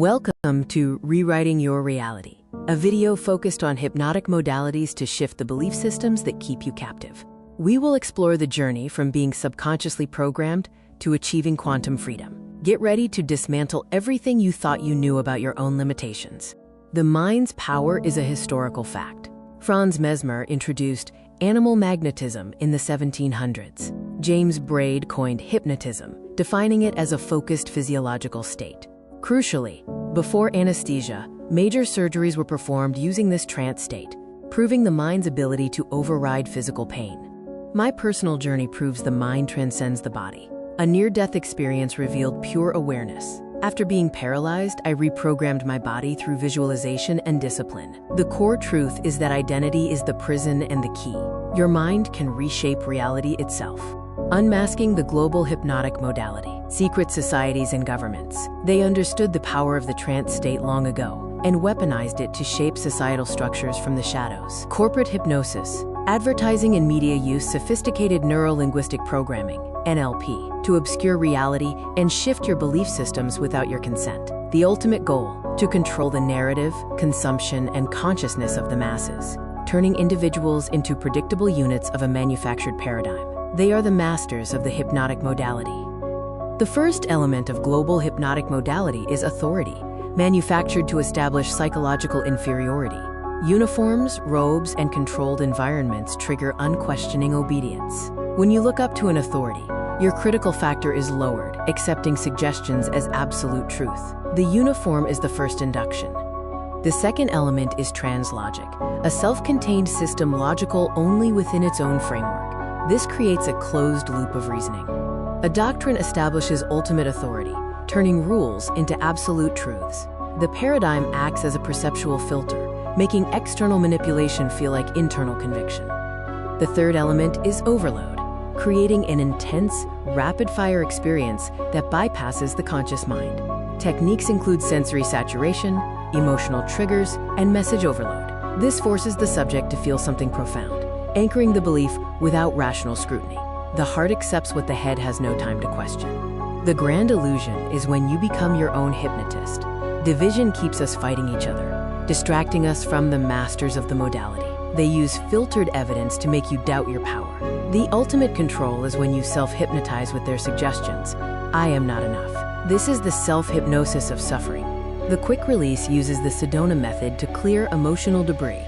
Welcome to Rewriting Your Reality, a video focused on hypnotic modalities to shift the belief systems that keep you captive. We will explore the journey from being subconsciously programmed to achieving quantum freedom. Get ready to dismantle everything you thought you knew about your own limitations. The mind's power is a historical fact. Franz Mesmer introduced animal magnetism in the 1700s. James Braid coined hypnotism, defining it as a focused physiological state. Crucially, before anesthesia, major surgeries were performed using this trance state, proving the mind's ability to override physical pain. My personal journey proves the mind transcends the body. A near-death experience revealed pure awareness. After being paralyzed, I reprogrammed my body through visualization and discipline. The core truth is that identity is the prison and the key. Your mind can reshape reality itself. Unmasking the global hypnotic modality. Secret societies and governments. They understood the power of the trance state long ago and weaponized it to shape societal structures from the shadows. Corporate hypnosis. Advertising and media use sophisticated neuro-linguistic programming, NLP, to obscure reality and shift your belief systems without your consent. The ultimate goal, to control the narrative, consumption, and consciousness of the masses, turning individuals into predictable units of a manufactured paradigm. They are the masters of the hypnotic modality. The first element of global hypnotic modality is authority, manufactured to establish psychological inferiority. Uniforms, robes, and controlled environments trigger unquestioning obedience. When you look up to an authority, your critical factor is lowered, accepting suggestions as absolute truth. The uniform is the first induction. The second element is translogic, a self-contained system logical only within its own framework. This creates a closed loop of reasoning. A doctrine establishes ultimate authority, turning rules into absolute truths. The paradigm acts as a perceptual filter, making external manipulation feel like internal conviction. The third element is overload, creating an intense, rapid-fire experience that bypasses the conscious mind. Techniques include sensory saturation, emotional triggers, and message overload. This forces the subject to feel something profound, anchoring the belief without rational scrutiny. The heart accepts what the head has no time to question. The grand illusion is when you become your own hypnotist. Division keeps us fighting each other, distracting us from the masters of the modality. They use filtered evidence to make you doubt your power. The ultimate control is when you self-hypnotize with their suggestions. I am not enough. This is the self-hypnosis of suffering. The quick release uses the Sedona method to clear emotional debris.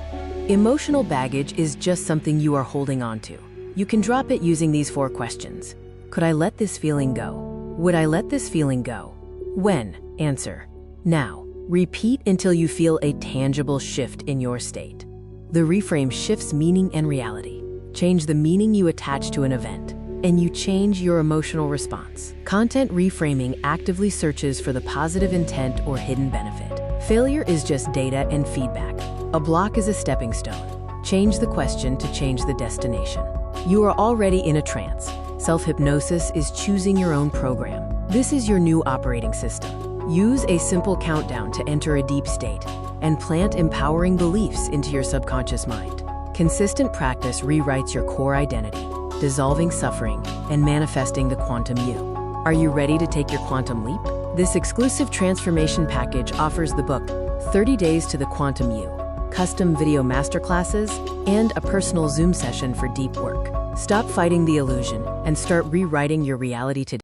Emotional baggage is just something you are holding on to. You can drop it using these 4 questions. Could I let this feeling go? Would I let this feeling go? When? Answer. Now. Repeat until you feel a tangible shift in your state. The reframe shifts meaning and reality. Change the meaning you attach to an event, and you change your emotional response. Content reframing actively searches for the positive intent or hidden benefit. Failure is just data and feedback. A block is a stepping stone. Change the question to change the destination. You are already in a trance. Self-hypnosis is choosing your own program. This is your new operating system. Use a simple countdown to enter a deep state and plant empowering beliefs into your subconscious mind. Consistent practice rewrites your core identity, dissolving suffering and manifesting the quantum you. Are you ready to take your quantum leap? This exclusive transformation package offers the book 30 Days to the Quantum You, custom video masterclasses, and a personal Zoom session for deep work. Stop fighting the illusion and start rewriting your reality today.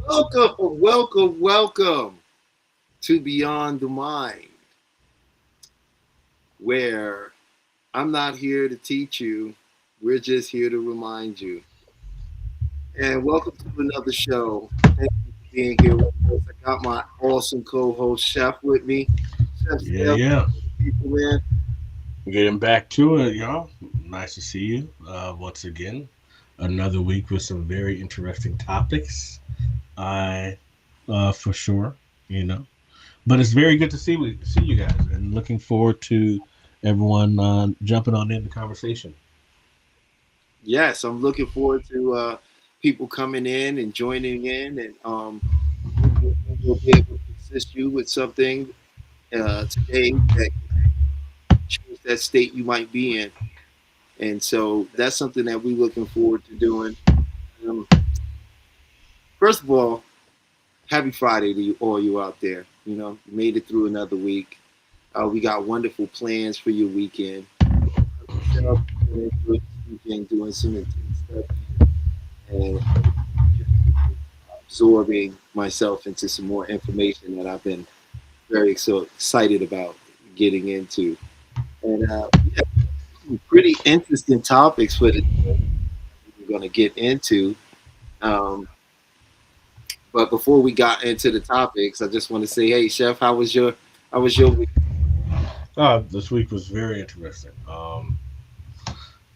Welcome to Beyond the Mind, where I'm not here to teach you, we're just here to remind you. And welcome to another show. Thank you for being here with us. I got my awesome co-host Chef with me. Chef, Yeah. people, man. Getting back to it, y'all. Nice to see you once again. Another week with some very interesting topics. For sure, But it's very good to see you guys, and looking forward to everyone jumping on in the conversation. Yes, I'm looking forward to people coming in and joining in, and we'll be able to assist you with something today that can change that state you might be in. And so that's something that we're looking forward to doing. first of all, happy Friday to you, all you out there. You know, you made it through another week. We got wonderful plans for your weekend. Myself, this weekend doing some intense stuff and just absorbing myself into some more information that I've been very so excited about getting into. And yeah, some pretty interesting topics for the we're going to get into. Um, but before we got into the topics, I just want to say, hey, Chef, how was your week? This week was very interesting.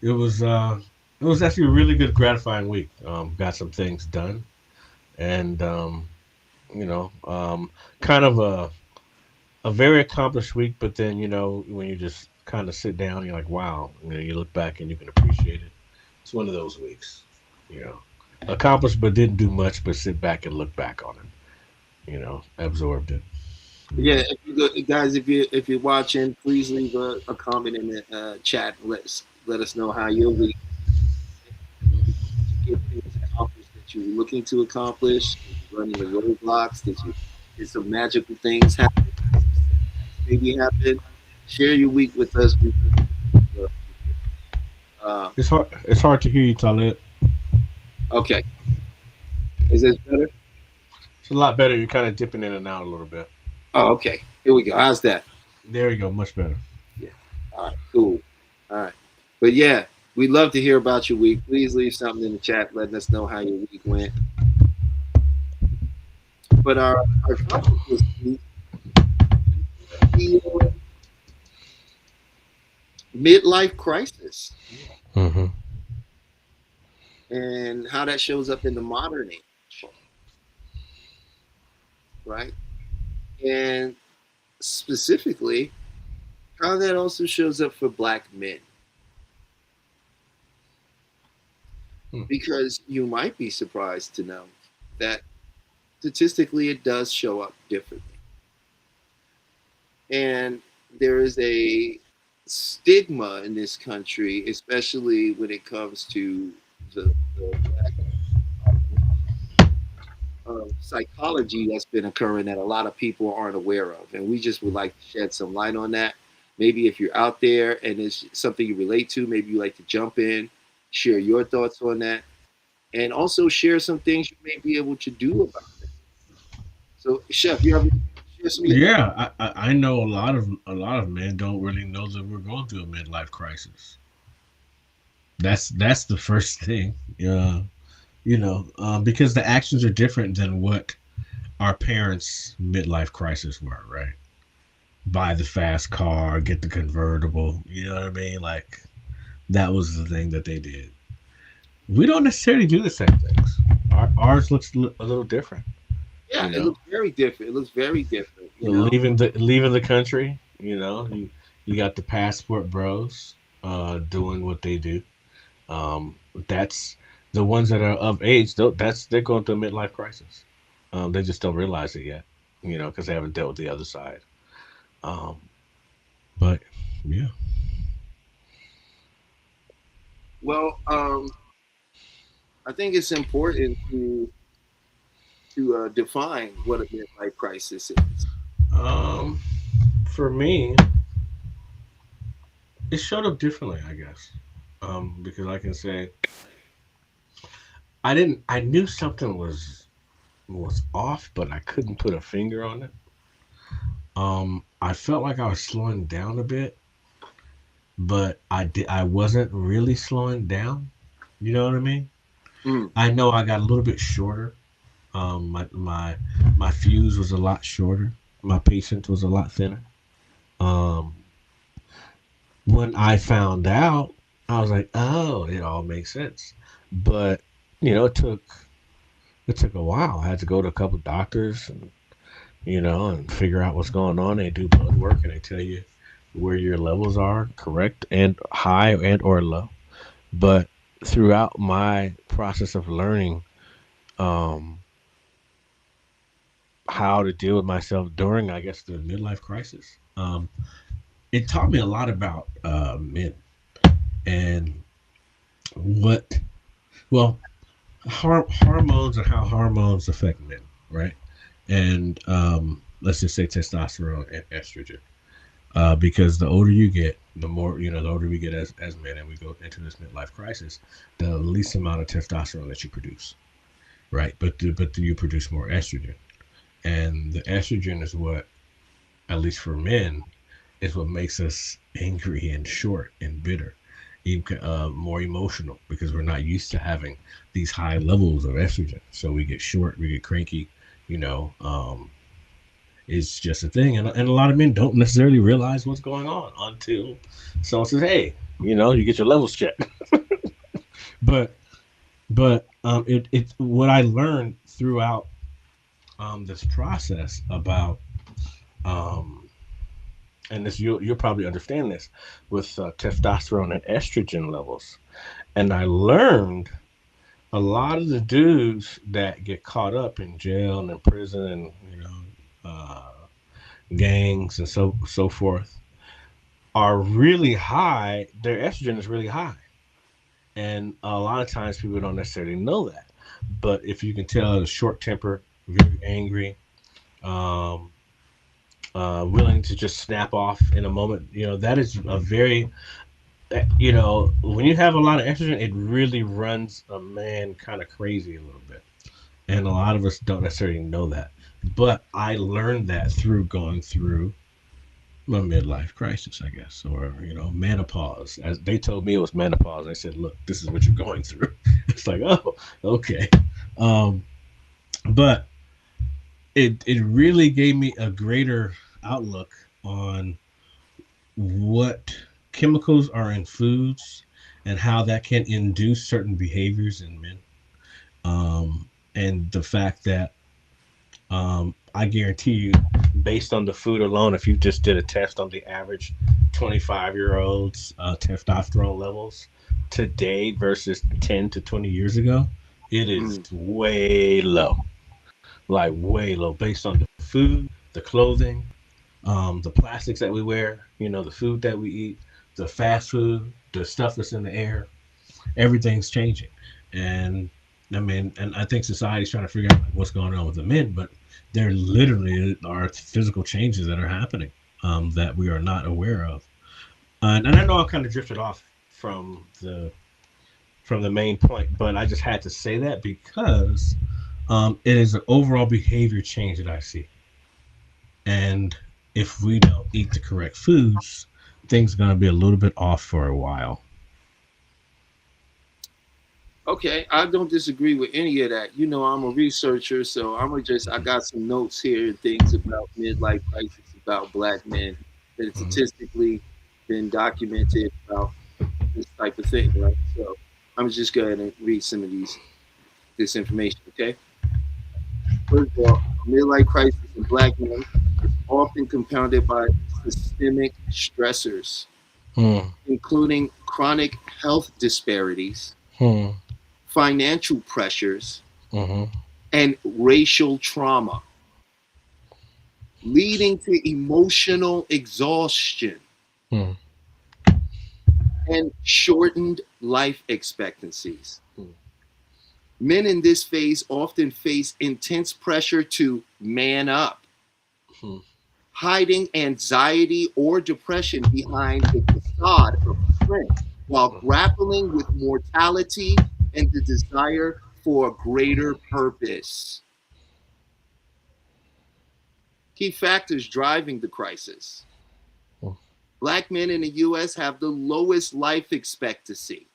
It was it was actually a really good, gratifying week. Got some things done, and you know, kind of a very accomplished week. But then when you just kind of sit down, you're like, wow. You look back and you can appreciate it. It's one of those weeks. You know, accomplished but didn't do much, but sit back and look back on it. Absorbed it. You Yeah, know. if you go, guys, if you're watching, please leave a comment in the chat. And let us know how your week. Did you get things accomplished that you were looking to accomplish? Did you run into roadblocks? Did some magical things happen? Maybe happen. Share your week with us. Uh, It's hard to hear you, Talib. okay, is this better? It's a lot better. You're kind of dipping in and out a little bit. Oh, okay. Here we go. How's that? There you go. Much better. Yeah. All right. Cool. All right. But yeah, we'd love to hear about your week. Please leave something in the chat letting us know how your week went. But our topic this week, the midlife crisis Hmm. and how that shows up in the modern age, right? And specifically, how that also shows up for black men. Hmm. Because you might be surprised to know that statistically it does show up differently. And there is a stigma in this country, especially when it comes to the black psychology that's been occurring that a lot of people aren't aware of. And we just would like to shed some light on that. Maybe if you're out there and it's something you relate to, maybe you like to jump in, share your thoughts on that, and also share some things you may be able to do about it. So, Chef, you have share some of your thoughts? Yeah, I know a lot of men don't really know that we're going through a midlife crisis. That's the first thing. Because the actions are different than what our parents' midlife crisis were, right? Buy the fast car, get the convertible. You know what I mean? Like that was the thing that they did. We don't necessarily do the same things. Ours looks a little different. Yeah, You it know, looks very different. It looks very different. You know, leaving the country. You got the passport bros doing what they do. That's the ones that are of age. They're going through a midlife crisis. They just don't realize it yet. Because they haven't dealt with the other side. Um, but yeah. well, I think it's important to define what a midlife crisis is. Um, for me, it showed up differently, I guess. Because I can say I didn't. I knew something was off, but I couldn't put a finger on it. I felt like I was slowing down a bit, but I wasn't really slowing down. You know what I mean? Mm. I know I got a little bit shorter. My fuse was a lot shorter. My patience was a lot thinner. Um, when I found out, I was like, oh, it all makes sense. But it took a while. I had to go to a couple of doctors and figure out what's going on. They do blood work and they tell you where your levels are correct and high and or low. But throughout my process of learning um, how to deal with myself during, I guess, the midlife crisis, it taught me a lot about men and what. Well, hormones and how hormones affect men, right? And let's just say testosterone and estrogen. Because the older you get, the more, the older we get as men, and we go into this midlife crisis, the least amount of testosterone that you produce, right? But you produce more estrogen, and the estrogen is what, at least for men, is what makes us angry and short and bitter, even more emotional, because we're not used to having these high levels of estrogen. So we get short, we get cranky, you know. It's just a thing, and a lot of men don't necessarily realize what's going on until someone says, "Hey, you get your levels checked." but it what I learned throughout this process about um, and this you'll probably understand this with testosterone and estrogen levels. And I learned a lot of the dudes that get caught up in jail and in prison and uh, gangs and so forth are really high. Their estrogen is really high, and a lot of times people don't necessarily know that. But if you can tell, the short temper, very angry, um, willing to just snap off in a moment, that is a very when you have a lot of estrogen, it really runs a man kind of crazy a little bit. And a lot of us don't necessarily know that. But I learned that through going through my midlife crisis, I guess, or, menopause. As they told me it was menopause, I said, look, this is what you're going through. It's like, oh, okay. Um, but it really gave me a greater outlook on what chemicals are in foods and how that can induce certain behaviors in men. And the fact that I guarantee you, based on the food alone, if you just did a test on the average 25-year-old's testosterone levels today versus 10 to 20 years ago, it is Mm. way low, like way low, based on the food, the clothing, the plastics that we wear, the food that we eat, the fast food, the stuff that's in the air. Everything's changing. And I mean, and I think society's trying to figure out like, what's going on with the men, but there literally are physical changes that are happening that we are not aware of. And I know I kind of drifted off from the main point, but I just had to say that because it is an overall behavior change that I see. And if we don't eat the correct foods, things are going to be a little bit off for a while. Okay, I don't disagree with any of that. I'm a researcher, so I got some notes here and things about midlife crisis about black men that it's Mhm. statistically been documented about this type of thing, right? So I'm just going to read some of this information, okay? First of all, midlife crisis in black men is often compounded by systemic stressors, Hmm. including chronic health disparities, Hmm. financial pressures, Hmm. and racial trauma, leading to emotional exhaustion Hmm. and shortened life expectancies. Hmm. Men in this phase often face intense pressure to man up, Hmm. hiding anxiety or depression behind a facade of strength while grappling with mortality and the desire for a greater purpose. Key factors driving the crisis. Hmm. Black men in the US have the lowest life expectancy,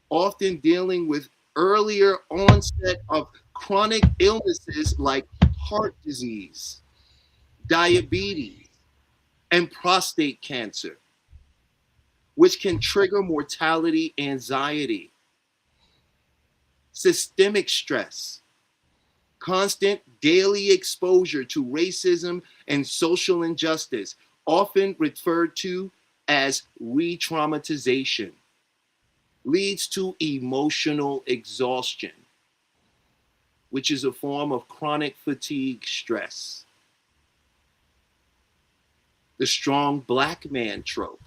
often dealing with earlier onset of chronic illnesses like heart disease, diabetes, and prostate cancer, which can trigger mortality anxiety. Systemic stress, constant daily exposure to racism and social injustice, often referred to as re traumatization, leads to emotional exhaustion, which is a form of chronic fatigue stress. The strong black man trope.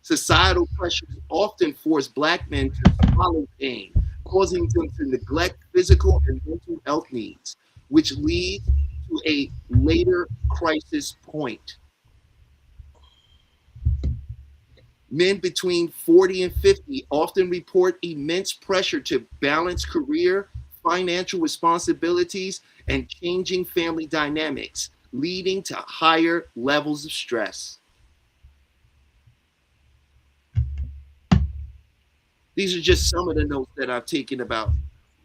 Societal pressures often force Black men to swallow pain, causing them to neglect physical and mental health needs, which leads to a later crisis point. Men between 40 and 50 often report immense pressure to balance career, financial responsibilities, and changing family dynamics, leading to higher levels of stress. These are just some of the notes that I've taken about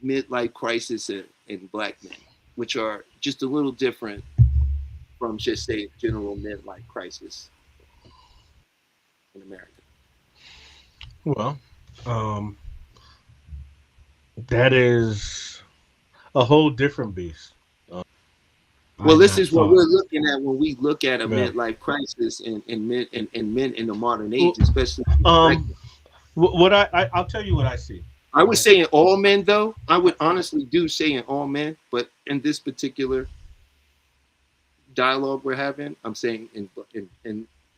midlife crisis in Black men, which are just a little different from just a general midlife crisis in America. Well, that is a whole different beast. Well, I this not is what thought. we're looking at when we look at a Yeah. midlife crisis in men and men in the modern age, Well, especially um, what I'll tell you what I see. I would Right. say in all men, though. I would honestly do say in all men, but in this particular dialogue we're having, I'm saying in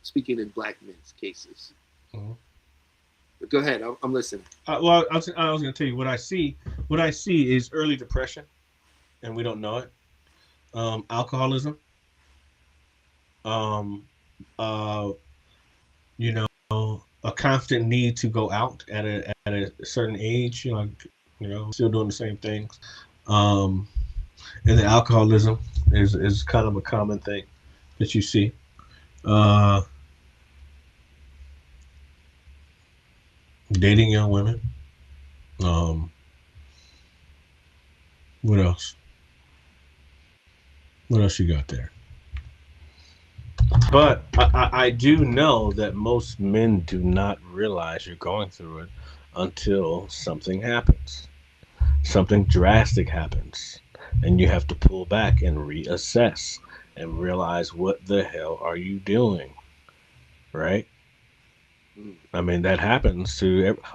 speaking in Black men's cases. Mhm. But go ahead, I'm listening. Well, I was going to tell you what I see. What I see is early depression, and we don't know it. Alcoholism. Um, uh, you know, a constant need to go out at a certain age. Still doing the same things. Um, and the alcoholism is kind of a common thing that you see. Uh, Dating young women. Um, what else? What else you got there? But I do know that most men do not realize you're going through it until something happens. Something drastic happens. And you have to pull back and reassess and realize what the hell are you doing? Right? Mm. I mean, that happens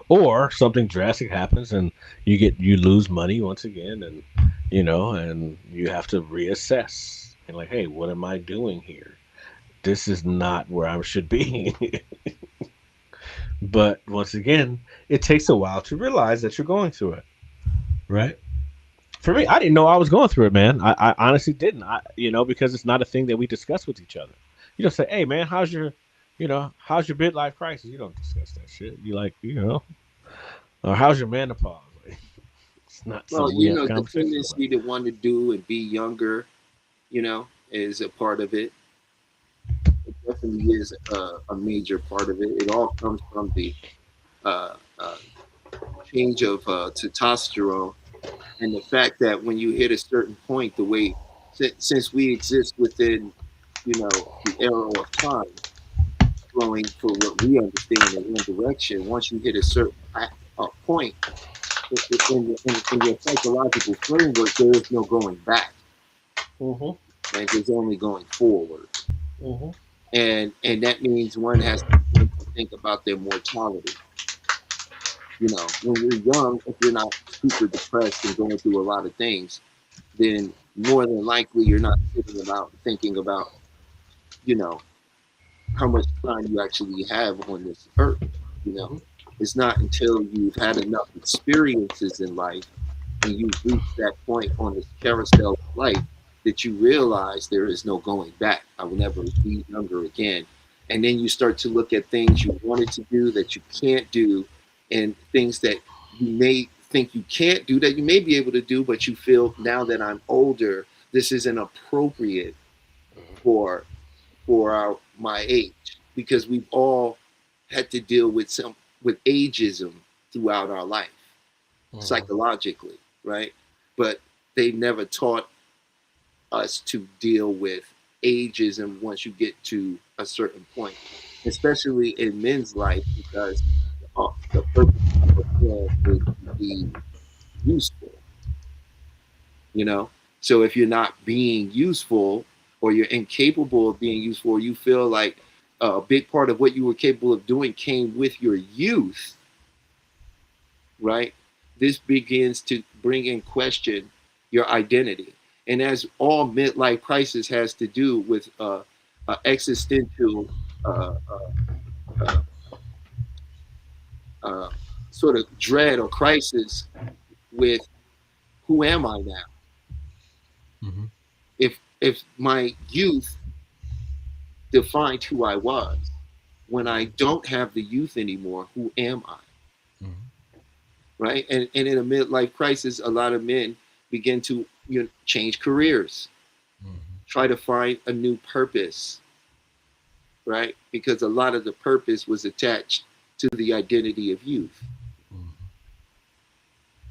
or something drastic happens and you lose money once again, and you have to reassess and like, hey, what am I doing here? This is not where I should be. But once again, it takes a while to realize that you're going through it, right? For me, I didn't know I was going through it, man. I honestly didn't. Because it's not a thing that we discuss with each other. You don't say, "Hey, man, how's your midlife crisis?" You don't discuss that shit. You like, or how's your menopause? Like, it's not Well, something we have the conversations about. tendency to want to do and be younger, is a part of it. It definitely is a major part of it. It all comes from the uh, uh, change of testosterone and the fact that when you hit a certain point, the way since we exist within, the era of time, flowing for what we understand in one direction. Once you hit a certain point in your psychological framework, there is no going back. Mm-hmm. Right? There's only going forward. Mm-hmm. And that means one has to think about their mortality. When you're young, if you're not super depressed and going through a lot of things, then more than likely you're not thinking about, how much time you actually have on this earth. Mm-hmm. It's not until you've had enough experiences in life and you've reached that point on this carousel of life that you realize there is no going back. I will never be younger again. And then you start to look at things you wanted to do that you can't do, and things that you may think you can't do that you may be able to do, but you feel now that I'm older, this isn't appropriate for my age, because we've all had to deal with ageism throughout our life, psychologically, right? But they never taught us to deal with ageism once you get to a certain point, especially in men's life, because the purpose of it is to be useful, So if you're not being useful, or you're incapable of being useful, or you feel like a big part of what you were capable of doing came with your youth, right? This begins to bring in question your identity. And as all midlife crisis has to do with existential uh, sort of dread or crisis with who am I now? Mm-hmm. If my youth defined who I was, when I don't have the youth anymore, who am I? Mm-hmm. Right? And in a midlife crisis, a lot of men begin to change careers, Mm-hmm. try to find a new purpose, right? Because a lot of the purpose was attached to the identity of youth, Mm-hmm.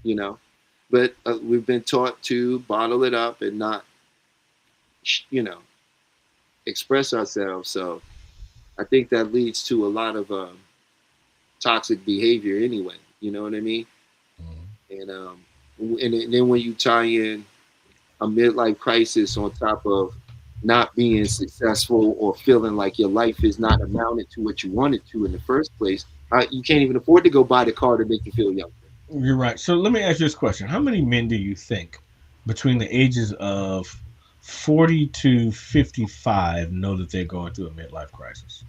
you know. But we've been taught to bottle it up and not, you know, express ourselves. So I think that leads to a lot of toxic behavior anyway. You know what I mean? And then when you tie in a midlife crisis on top of not being successful or feeling like your life is not amounted to what you wanted to in the first place, you can't even afford to go buy the car to make you feel young. You're right. So let me ask you this question: how many men do you think between the ages of 40 to 55 know that they're going through a midlife crisis?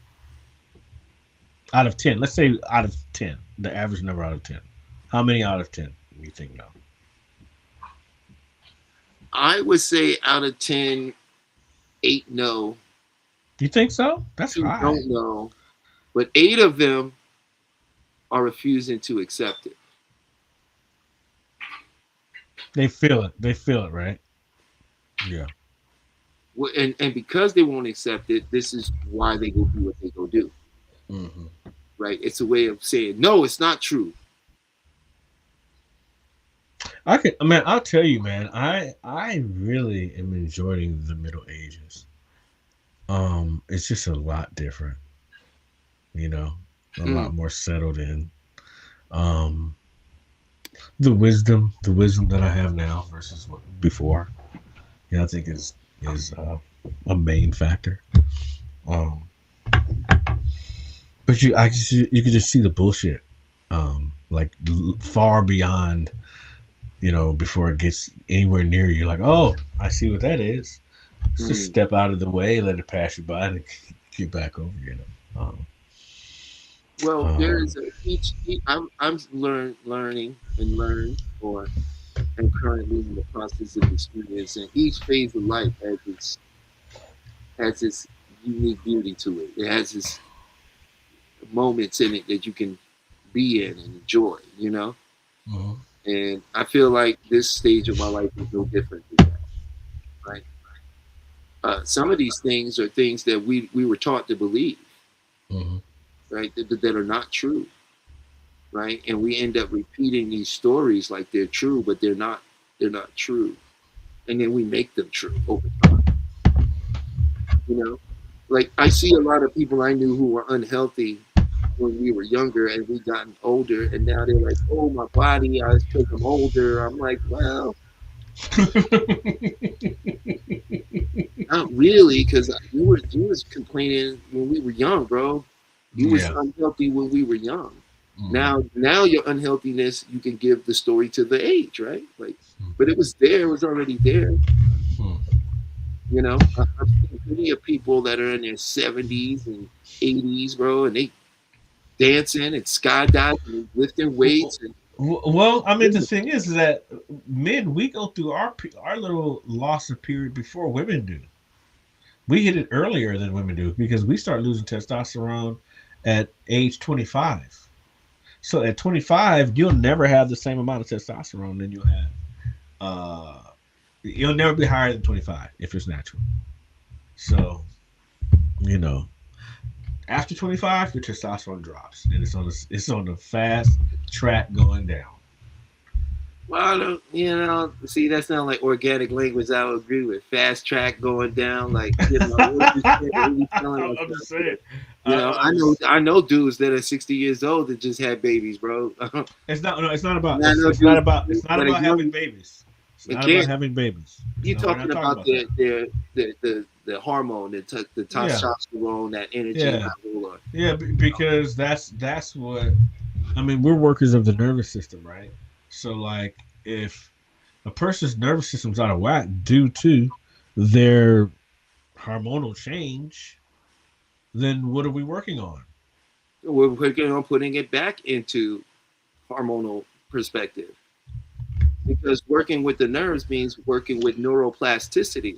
Out of 10, let's say out of 10, the average number out of 10. How many out of 10 do you think know? I would say out of 10, 8 know, You think so? That's 2 high. don't know, but 8 of them are refusing to accept it. They feel it. They feel it, right? Yeah. And because they won't accept it, this is why they go do what they go do. Mm-hmm. Right? It's a way of saying, no, it's not true. Man, I'll tell you, man, I really am enjoying the Middle Ages. It's just a lot different, you know, a Mm. lot more settled in. Um, the wisdom that I have now versus what before, I think is a main factor. Um, but you can just see the bullshit, like far beyond, before it gets anywhere near you. Like, oh, I see what that is. Just Mm. step out of the way, let it pass you by, and get back over. Well, there Um, is I'm learning and learn, or am currently in the process of experience, and each phase of life has its unique beauty to it. It has its moments in it that you can be in and enjoy, mhm. And I feel like this stage of my life is no different than that, right? Some of these things are things that we were taught to believe, Mhm. right? That are not true, right? And we end up repeating these stories like they're true, but they're not. They're not true, and then we make them true over time. You know, like I see a lot of people I knew who were unhealthy when we were younger, and we gotten older, and now they're like, "Oh, my body, I was because I'm older." I'm like, well, not really, because you was complaining when we were young, bro. You was Yeah. unhealthy when we were young. Mhm. Now your unhealthiness, you can give the story to the age, right? Like, but it was there, it was already there. Mhm. I've seen plenty of people that are in their 70s and 80s, bro, and they dancing and skydiving and lifting weights and Well, I mean, the thing is that men, we go through our little loss of period before women do. We hit it earlier than women do because we start losing testosterone at age 25. So at 25, you'll never have the same amount of testosterone than you'll have. Uh, you'll never be higher than 25 if it's natural. So, you know, after 25, your testosterone drops and it's on a fast track going down. well, I don't, see, that sounds like organic language. I would agree with fast track going down, like what you telling us I'm out just there? saying. I'm I know just, I know dudes that are 60 years old that just had babies, bro. And it's not. No, it's not about. I know It's not dudes about. It's not that are about having young babies. It's and not about can't. having babies. You No, we're talking not talking about about that. the hormone, the Yeah, testosterone, that energy yeah, level, or yeah. Because that's what I mean. We're workers of the nervous system, right? So, like, if a person's nervous system's out of whack due to their hormonal change, then what are we working on? We're working on putting it back into hormonal perspective, because working with the nerves means working with neuroplasticity.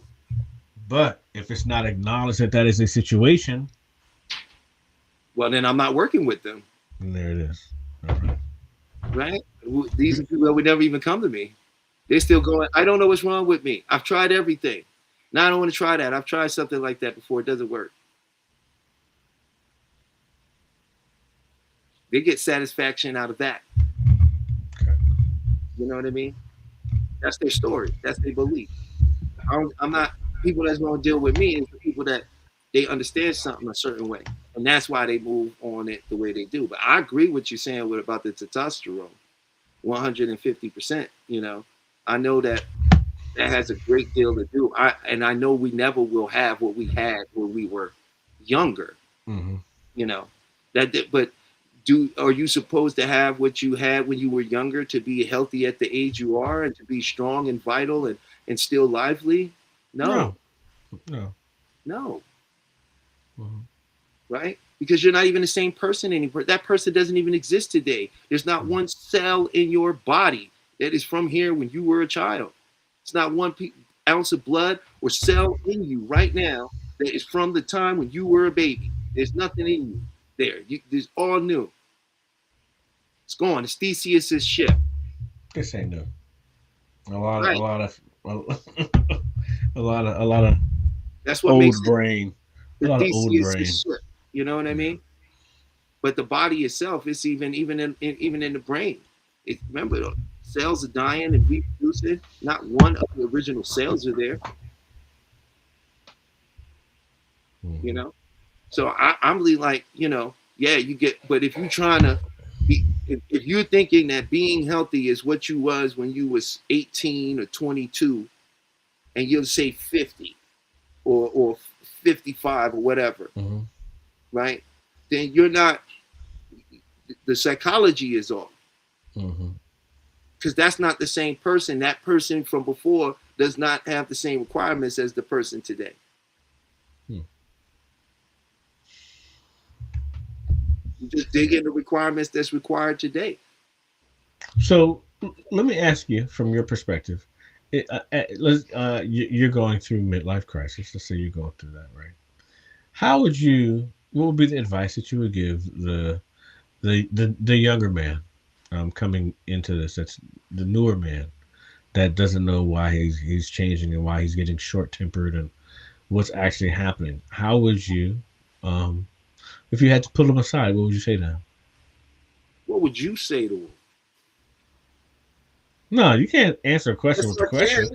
But if it's not acknowledged that that is a situation, Well, then I'm not working with them, then there it is. All right. right? These are people that would never even come to me. They're still going, I don't know what's wrong with me. I've tried everything. Now I don't want to try that. I've tried something like that before. It doesn't work. They get satisfaction out of that. Okay. You know what I mean? That's their story. That's their belief. I'm not, people that's going to deal with me is the people that they understand something a certain way. And that's why they move on it the way they do. But I agree with you saying what about the testosterone, 150%. You know, I know that that has a great deal to do. I know we never will have what we had when we were younger. Mm-hmm. You know, but are you supposed to have what you had when you were younger to be healthy at the age you are and to be strong and vital and still lively? No. No. No. Mm-hmm. Right? Because you're not even the same person anymore. That person doesn't even exist today. There's not one cell in your body that is from here when you were a child. It's not one ounce of blood or cell in you right now that is from the time when you were a baby. There's nothing in you there. It's all new. It's gone. It's Theseus's ship. This ain't new. A lot Right. of a lot of That's what old makes brain. A the lot of old brain. Theseus's ship. You know what I mean? But the body itself is even in the brain. Remember, cells are dying and reproducing. Not one of the original cells are there. Mm-hmm. You know, so I'm really like, you know, yeah, you get. But if you're trying to, if you're thinking that being healthy is what you was when you was 18 or 22, and you'll say 50 or 55 or whatever, Mm-hmm. right? Then you're not. The psychology is off. Mm-hmm. Because that's not the same person. That person from before does not have the same requirements as the person today. You just dig in the requirements that's required today. So let me ask you, from your perspective, you're going through midlife crisis. Let's say you're going through that, right? What would be the advice that you would give the younger man coming into this? That's the newer man that doesn't know why he's changing and why he's getting short tempered and what's actually happening. How would you, if you had to pull him aside, what would you say to him? What would you say to him? No, you can't answer a question Yes, with a I question.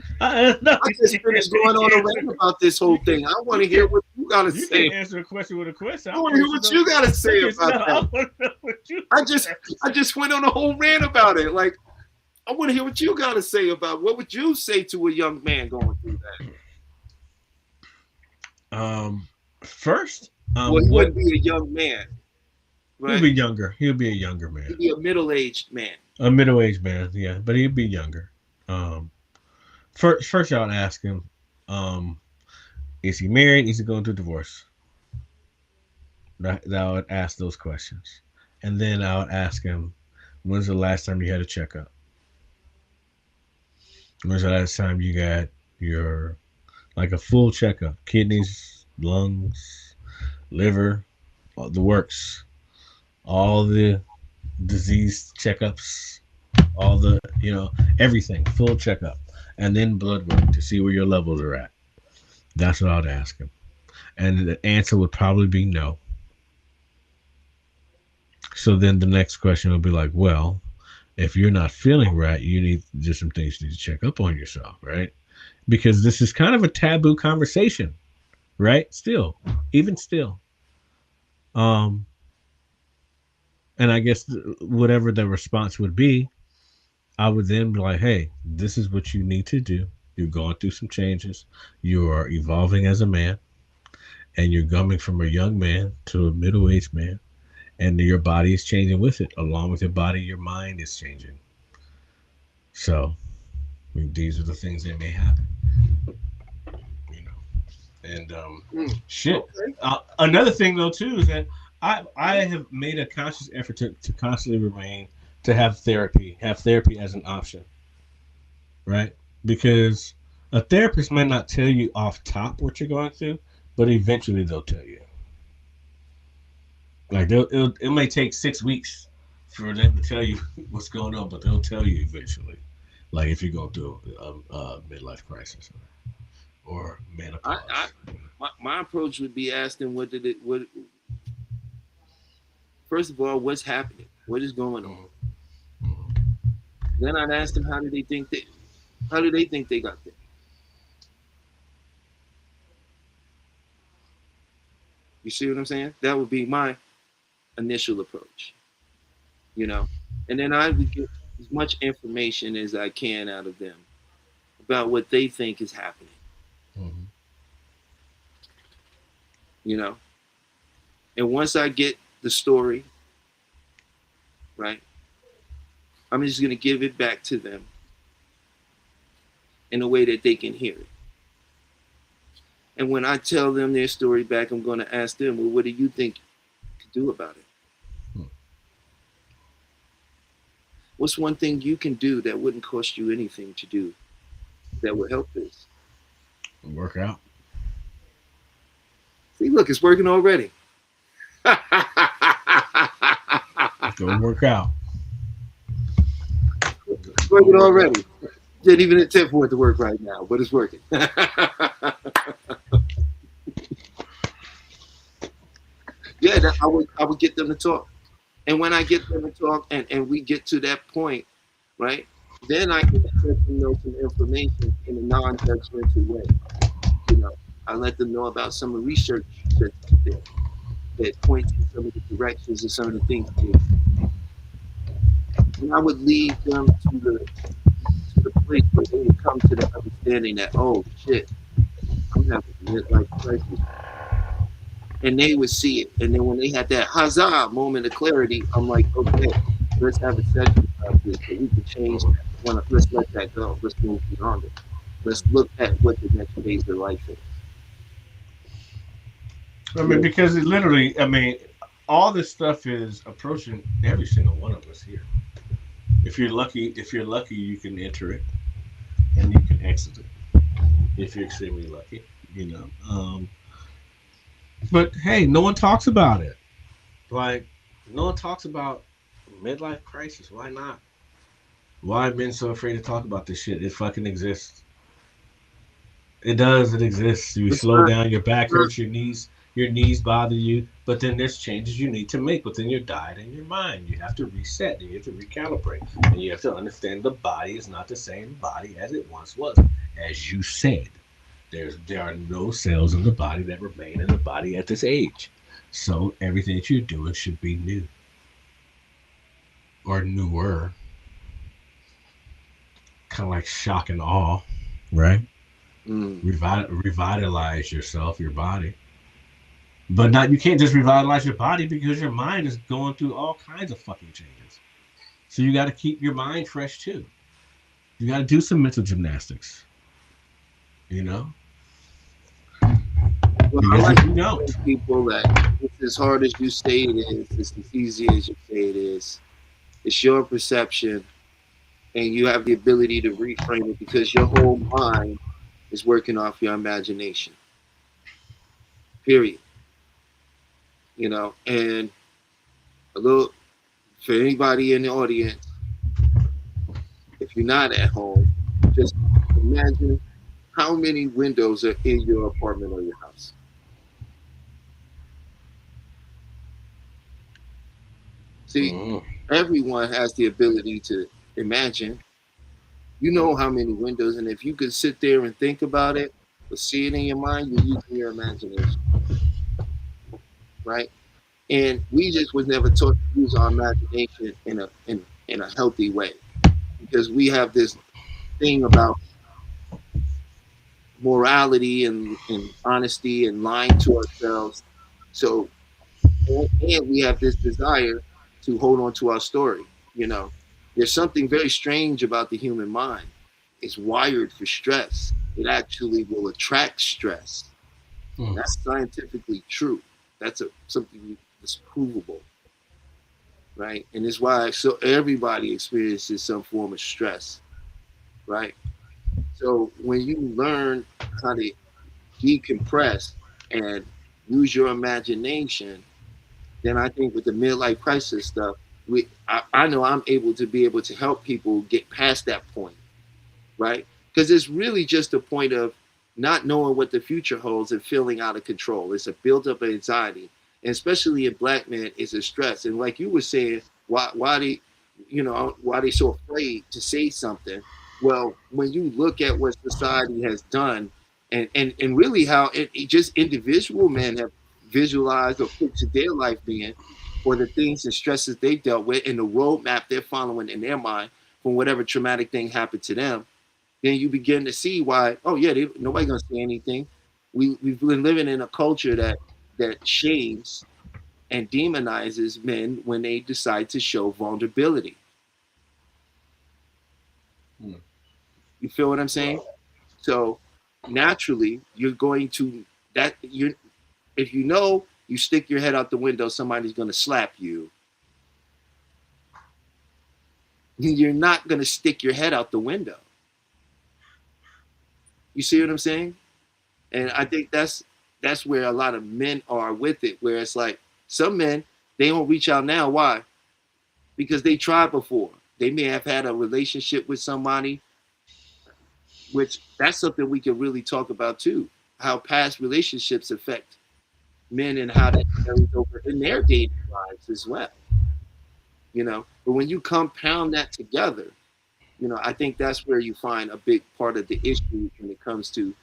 No, I just finished going on a rant about this whole thing. I want to hear what you got to You say. can't answer a question with a question. I want to hear what you got to say about that. I just went on a whole rant about it. Like, I want to hear what you got to say about what would you say to a young man going through that? First, Well, he wouldn't be a young man. Right? He'll be younger. He'll be a younger man. He'd be a middle-aged man. A middle-aged man, yeah, but he'd be younger. First, I would ask him, is he married? Is he going through divorce? I would ask those questions, and then I would ask him, when's the last time you had a checkup? When's the last time you got your a full checkup? Kidneys, lungs, liver, all the works, all the disease checkups, all the everything, full checkup, and then blood work to see where your levels are at. That's what I would ask him, and the answer would probably be no. So then the next question would be like, well, if you're not feeling right, there's some things you need to check up on yourself, right? Because this is kind of a taboo conversation, right? Even still. And I guess whatever the response would be, I would then be like, hey, this is what you need to do. You're going through some changes. You are evolving as a man, and you're coming from a young man to a middle-aged man, and your body is changing with it. Along with your body, your mind is changing. So, I mean, these are the things that may happen. And shit. Okay. Another thing, though, too, is that I have made a conscious effort to constantly have therapy as an option, right? Because a therapist might not tell you off top what you're going through, but eventually they'll tell you. Like it may take 6 weeks for them to tell you what's going on, but they'll tell you eventually. Like if you go through a midlife crisis or menopause. My approach would be asking what first of all, what's happening? What is going on? Mm-hmm. Then I'd ask them how do they think they got there? You see what I'm saying? That would be my initial approach. You know? And then I would get as much information as I can out of them about what they think is happening. Mm-hmm. You know? And once I get the story, right, I'm just going to give it back to them in a way that they can hear it. And when I tell them their story back, I'm going to ask them, well, what do you think to do about it? What's one thing you can do that wouldn't cost you anything to do that would help this? Work out. See, look, it's working already. Go work out. It's working already. Didn't even attempt for it to work right now, but it's working. Yeah, I would get them to talk. And when I get them to talk and we get to that point, right, then I can let them know some information in a non-judgmental way. You know, I let them know about some of the research that's there that points in some of the directions and some of the things they do. And I would lead them to the place where they would come to the understanding that, oh shit, I'm having a midlife crisis. And they would see it. And then when they had that huzzah moment of clarity, I'm like, okay, let's have a session about this. So we can change that. Let's let that go. Let's move beyond it. Let's look at what the next phase of life is. I mean, because it literally, all this stuff is approaching every single one of us here. If you're lucky, you can enter it and you can exit it. If you're extremely lucky, you know. But hey, no one talks about it. Like, no one talks about midlife crisis. Why not? Why are men so afraid to talk about this shit? It fucking exists. It does. It exists. You slow down, your back hurts, your knees bother you. But then there's changes you need to make within your diet and your mind. You have to reset and you have to recalibrate. And you have to understand the body is not the same body as it once was. As you said, there are no cells in the body that remain in the body at this age. So everything that you're doing should be new. Or newer. Kind of like shock and awe, right? Revitalize yourself, your body. But you can't just revitalize your body because your mind is going through all kinds of fucking changes. So you got to keep your mind fresh too. You got to do some mental gymnastics. You know? Well, I like to tell people that it's as hard as you say it is, it's as easy as you say it is. It's your perception, and you have the ability to reframe it because your whole mind is working off your imagination. Period. You know, and for anybody in the audience, if you're not at home, just imagine how many windows are in your apartment or your house. See, everyone has the ability to imagine. You know how many windows, and if you could sit there and think about it or see it in your mind, you're using your imagination. Right? And we just was never taught to use our imagination in a healthy way. Because we have this thing about morality and honesty and lying to ourselves. So, and we have this desire to hold on to our story. You know, there's something very strange about the human mind. It's wired for stress. It actually will attract stress. That's scientifically true. That's something that's provable, right? And it's why so everybody experiences some form of stress, right? So when you learn how to decompress and use your imagination, then I think with the midlife crisis stuff, I know I'm able to help people get past that point, right? Because it's really just a point of not knowing what the future holds and feeling out of control. It's a buildup of anxiety, and especially in black men, it's a stress. And like you were saying, why they, why they so afraid to say something? Well, when you look at what society has done, and really how it just individual men have visualized or pictured their life being, or the things and stresses they dealt with, and the roadmap they're following in their mind from whatever traumatic thing happened to them, then you begin to see why. Oh yeah, nobody's gonna say anything. We've been living in a culture that shames and demonizes men when they decide to show vulnerability. You feel what I'm saying? So naturally, you're going to if you know you stick your head out the window, somebody's going to slap you. You're not going to stick your head out the window. You see what I'm saying? And I think that's where a lot of men are with it, where it's like some men, they don't reach out now. Why? Because they tried before. They may have had a relationship with somebody, which that's something we can really talk about too, how past relationships affect men and how that carries over in their dating lives as well. But when you compound that together, I think that's where you find a big part of the issue when it comes to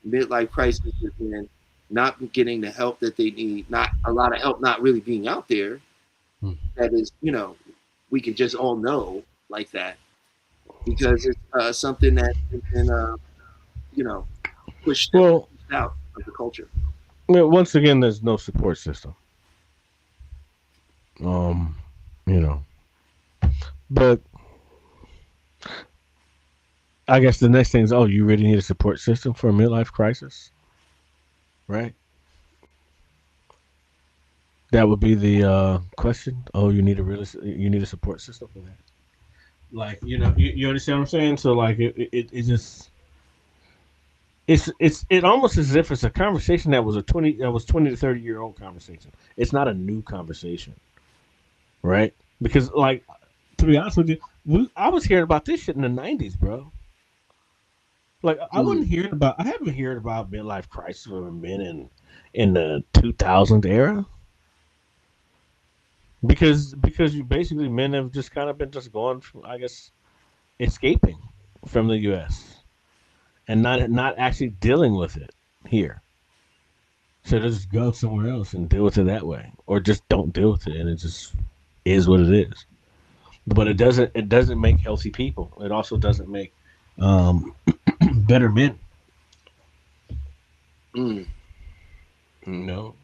midlife crisis and not getting the help that they need, not a lot of help not really being out there. That is, we can just all know like that, because it's something that has been, pushed out of the culture. Well, once again, there's no support system. But I guess the next thing is, you really need a support system for a midlife crisis, right? That would be the question. Oh, you need a support system for that. Like, you understand what I'm saying? So like it just it's almost as if it's a conversation that was 20 to 30-year old conversation. It's not a new conversation, right? Because like, to be honest with you, I was hearing about this shit in the 90s, bro. Like I haven't heard about midlife crisis for men in the 2000 era. Because you basically, men have just kind of been just going from, I guess, escaping from the U.S. and not actually dealing with it here. So they just go somewhere else and deal with it that way, or just don't deal with it, and it just is what it is. But it doesn't make healthy people. It also doesn't make better men. No.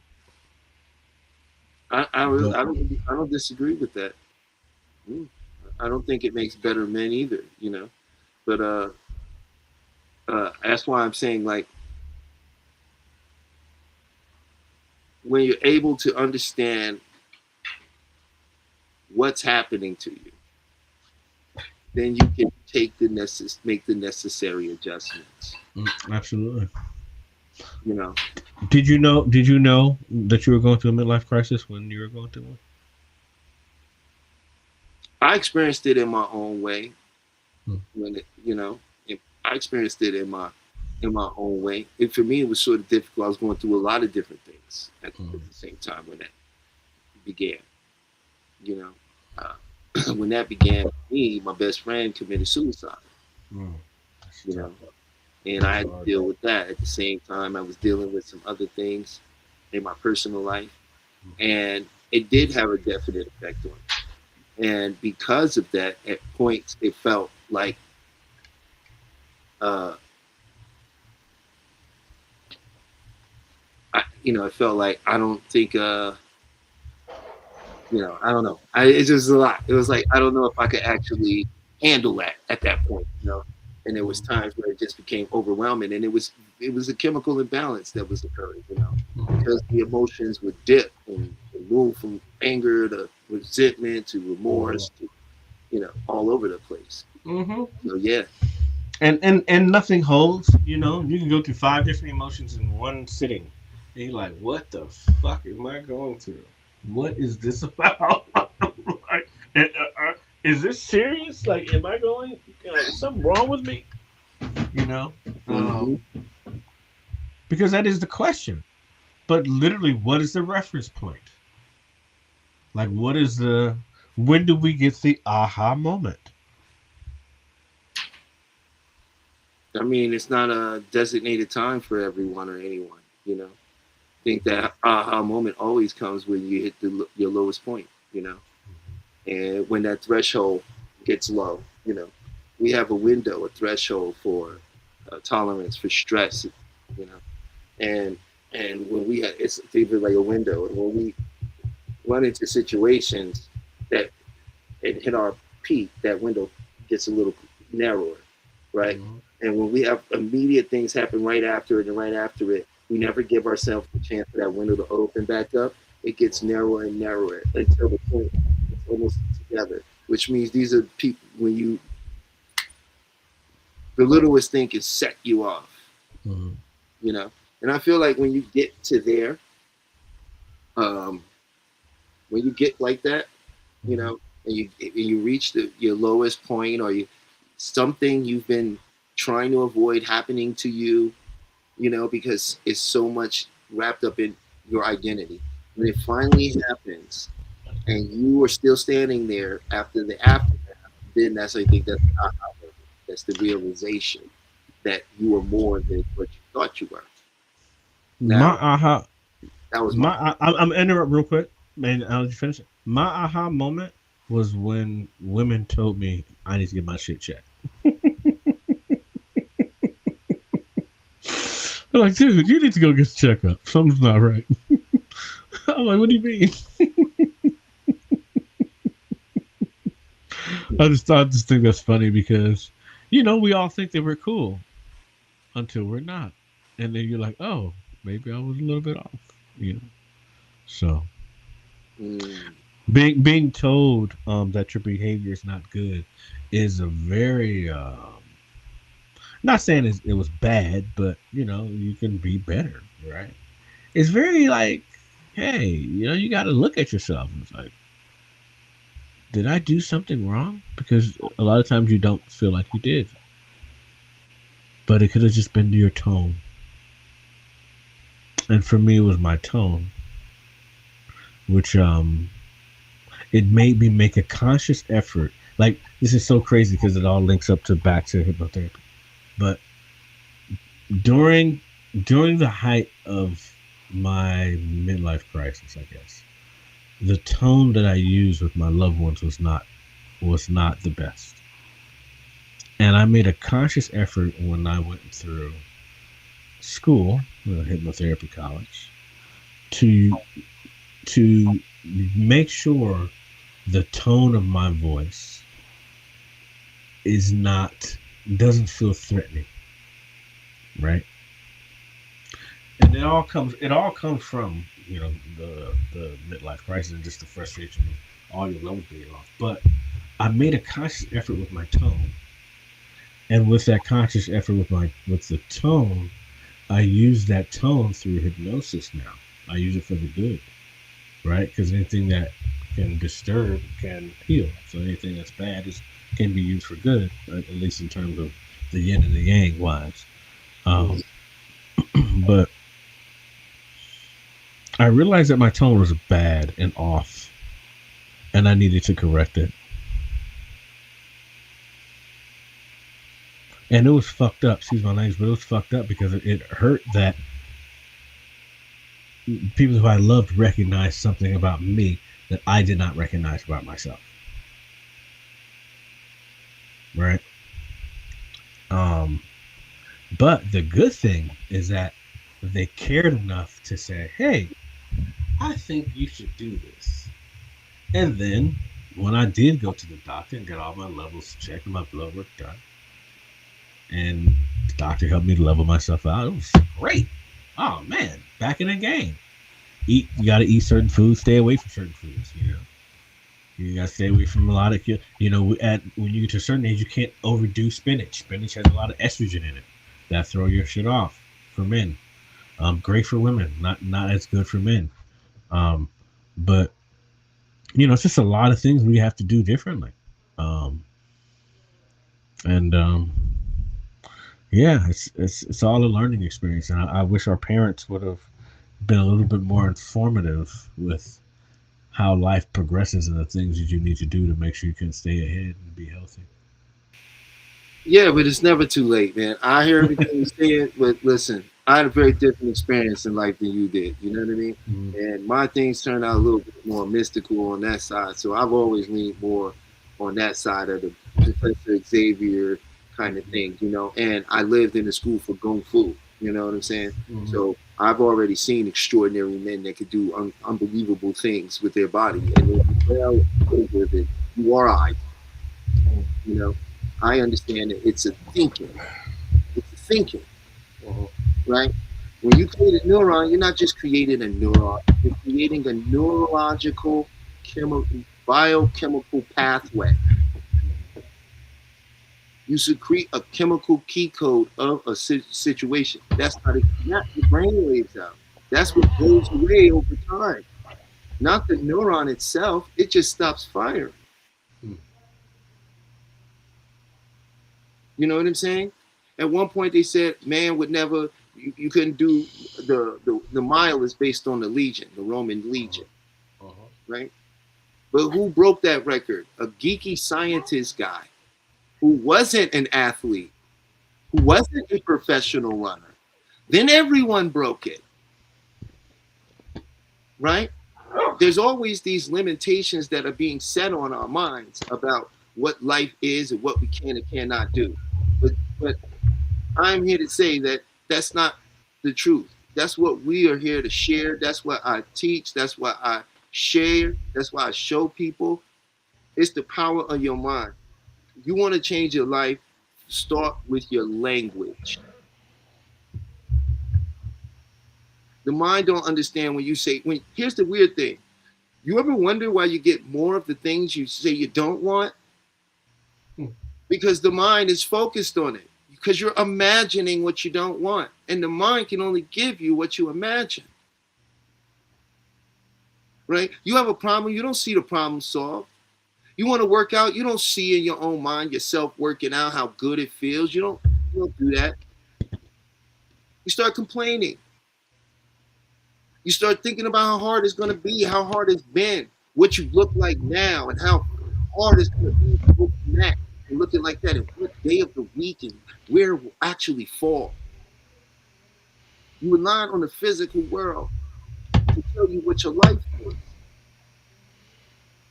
I don't disagree with that. I don't think it makes better men either, But that's why I'm saying, like, when you're able to understand what's happening to you, then you can make the necessary adjustments. Absolutely. Did you know that you were going through a midlife crisis when you were going through one? I experienced it in my own way. When I experienced it in my own way. And for me, it was sort of difficult. I was going through a lot of different things at the same time when that began. When that began for me, my best friend committed suicide. And I had to deal with that. At the same time, I was dealing with some other things in my personal life. And it did have a definite effect on me. And because of that, at points, it felt like it felt like I don't think, I don't know. It's just a lot. It was like, I don't know if I could actually handle that at that point, And there was times where it just became overwhelming, and it was a chemical imbalance that was occurring, because the emotions would dip and move from anger to resentment to remorse to all over the place. So yeah. And nothing holds. You can go through 5 different emotions in one sitting, and you're like, "What the fuck am I going through? What is this about? Like, is this serious? Like, am I going? Is something wrong with me? You know, Mm-hmm. because that is the question. But literally, what is the reference point? Like, what is the? When do we get the aha moment? I mean, it's not a designated time for everyone or anyone. I think that aha moment always comes when you hit your lowest point. And when that threshold gets low. We have a window, a threshold for tolerance for stress. And when it's even like a window, and when we run into situations that it hit our peak, that window gets a little narrower, right? Mm-hmm. And when we have immediate things happen right after it and right after it, we never give ourselves the chance for that window to open back up. It gets narrower and narrower until the point it's almost together, which means these are people when the littlest thing can set you off, Mm-hmm. And I feel like when you get to there, when you get like that, and you reach your lowest point, or something you've been trying to avoid happening to you, because it's so much wrapped up in your identity. When it finally happens, and you are still standing there after the aftermath, then I think that's the aha moment. That's the realization that you are more than what you thought you were. My Now, aha, that was mine. I'm interrupt real quick, man. I'll let you finish it. My aha moment was when women told me I need to get my shit checked. They're like, dude, you need to go get a checkup. Something's not right. I'm like, what do you mean? I just think that's funny because, we all think that we're cool until we're not, and then you're like, oh, maybe I was a little bit off. So Mm. being told that your behavior is not good is a very not saying it was bad, but you can be better, right? It's very like, hey, you got to look at yourself. It's like, did I do something wrong? Because a lot of times you don't feel like you did, but it could have just been your tone. And for me, it was my tone, which it made me make a conscious effort. Like, this is so crazy because it all links up to back to hypnotherapy. But during the height of my midlife crisis, I guess, the tone that I used with my loved ones was not the best. And I made a conscious effort when I went through school, hypnotherapy college, to make sure the tone of my voice doesn't feel threatening, right? And it all comes from the midlife crisis and just the frustration of all your levels being off. But I made a conscious effort with my tone, and with that conscious effort with the tone, I use that tone through hypnosis now. I use it for the good, right? Because anything that can disturb can heal. So anything that's bad can be used for good, right? At least in terms of the yin and the yang wise. But I realized that my tone was bad and off, and I needed to correct it. And it was fucked up. Excuse my language, but it was fucked up because it hurt that people who I loved recognized something about me that I did not recognize about myself. Right? But the good thing is that they cared enough to say, hey, I think you should do this. And then when I did go to the doctor and get all my levels checked and my blood work done, and the doctor helped me to level myself out. It was great. Oh man, back in the game. Eat. You got to eat certain foods. Stay away from certain foods. You got to stay away from a lot of. When you get to a certain age, you can't overdo spinach. Spinach has a lot of estrogen in it. That throw your shit off for men. Great for women, not as good for men. But it's just a lot of things we have to do differently. Yeah, it's all a learning experience, and I wish our parents would have been a little bit more informative with how life progresses and the things that you need to do to make sure you can stay ahead and be healthy. Yeah, but it's never too late, man. I hear everything you're saying, but listen, I had a very different experience in life than you did. You know what I mean? Mhm. And my things turned out a little bit more mystical on that side. So I've always leaned more on that side of the Professor Xavier kind of thing. And I lived in a school for Kung Fu. You know what I'm saying? Mhm. So I've already seen extraordinary men that could do unbelievable things with their body. And if you're well with it, you are I. You know, I understand that it's a thinking. It's a thinking, right? When you create a neuron, you're not just creating a neuron, you're creating a neurological biochemical pathway. You secrete a chemical key code of a situation. That's not your brain waves out. That's what goes away over time. Not the neuron itself, it just stops firing. Hmm. You know what I'm saying? At one point they said man would never, you couldn't do the mile is based on the legion, the Roman legion, right? But who broke that record? A geeky scientist guy who wasn't an athlete, who wasn't a professional runner. Then everyone broke it, right? There's always these limitations that are being set on our minds about what life is and what we can and cannot do. But I'm here to say that that's not the truth. That's what we are here to share. That's what I teach. That's what I share. That's why I show people. It's the power of your mind. You want to change your life, start with your language. The mind don't understand when you say, here's the weird thing. You ever wonder why you get more of the things you say you don't want? Because the mind is focused on it. Because you're imagining what you don't want. And the mind can only give you what you imagine. Right? You have a problem, you don't see the problem solved. You want to work out, you don't see in your own mind yourself working out, how good it feels. You don't do that. You start complaining. You start thinking about how hard it's going to be, how hard it's been, what you look like now, and how hard it's going to be to go from that and looking like that, and what day of the week and where it will actually fall. You rely on the physical world to tell you what your life is.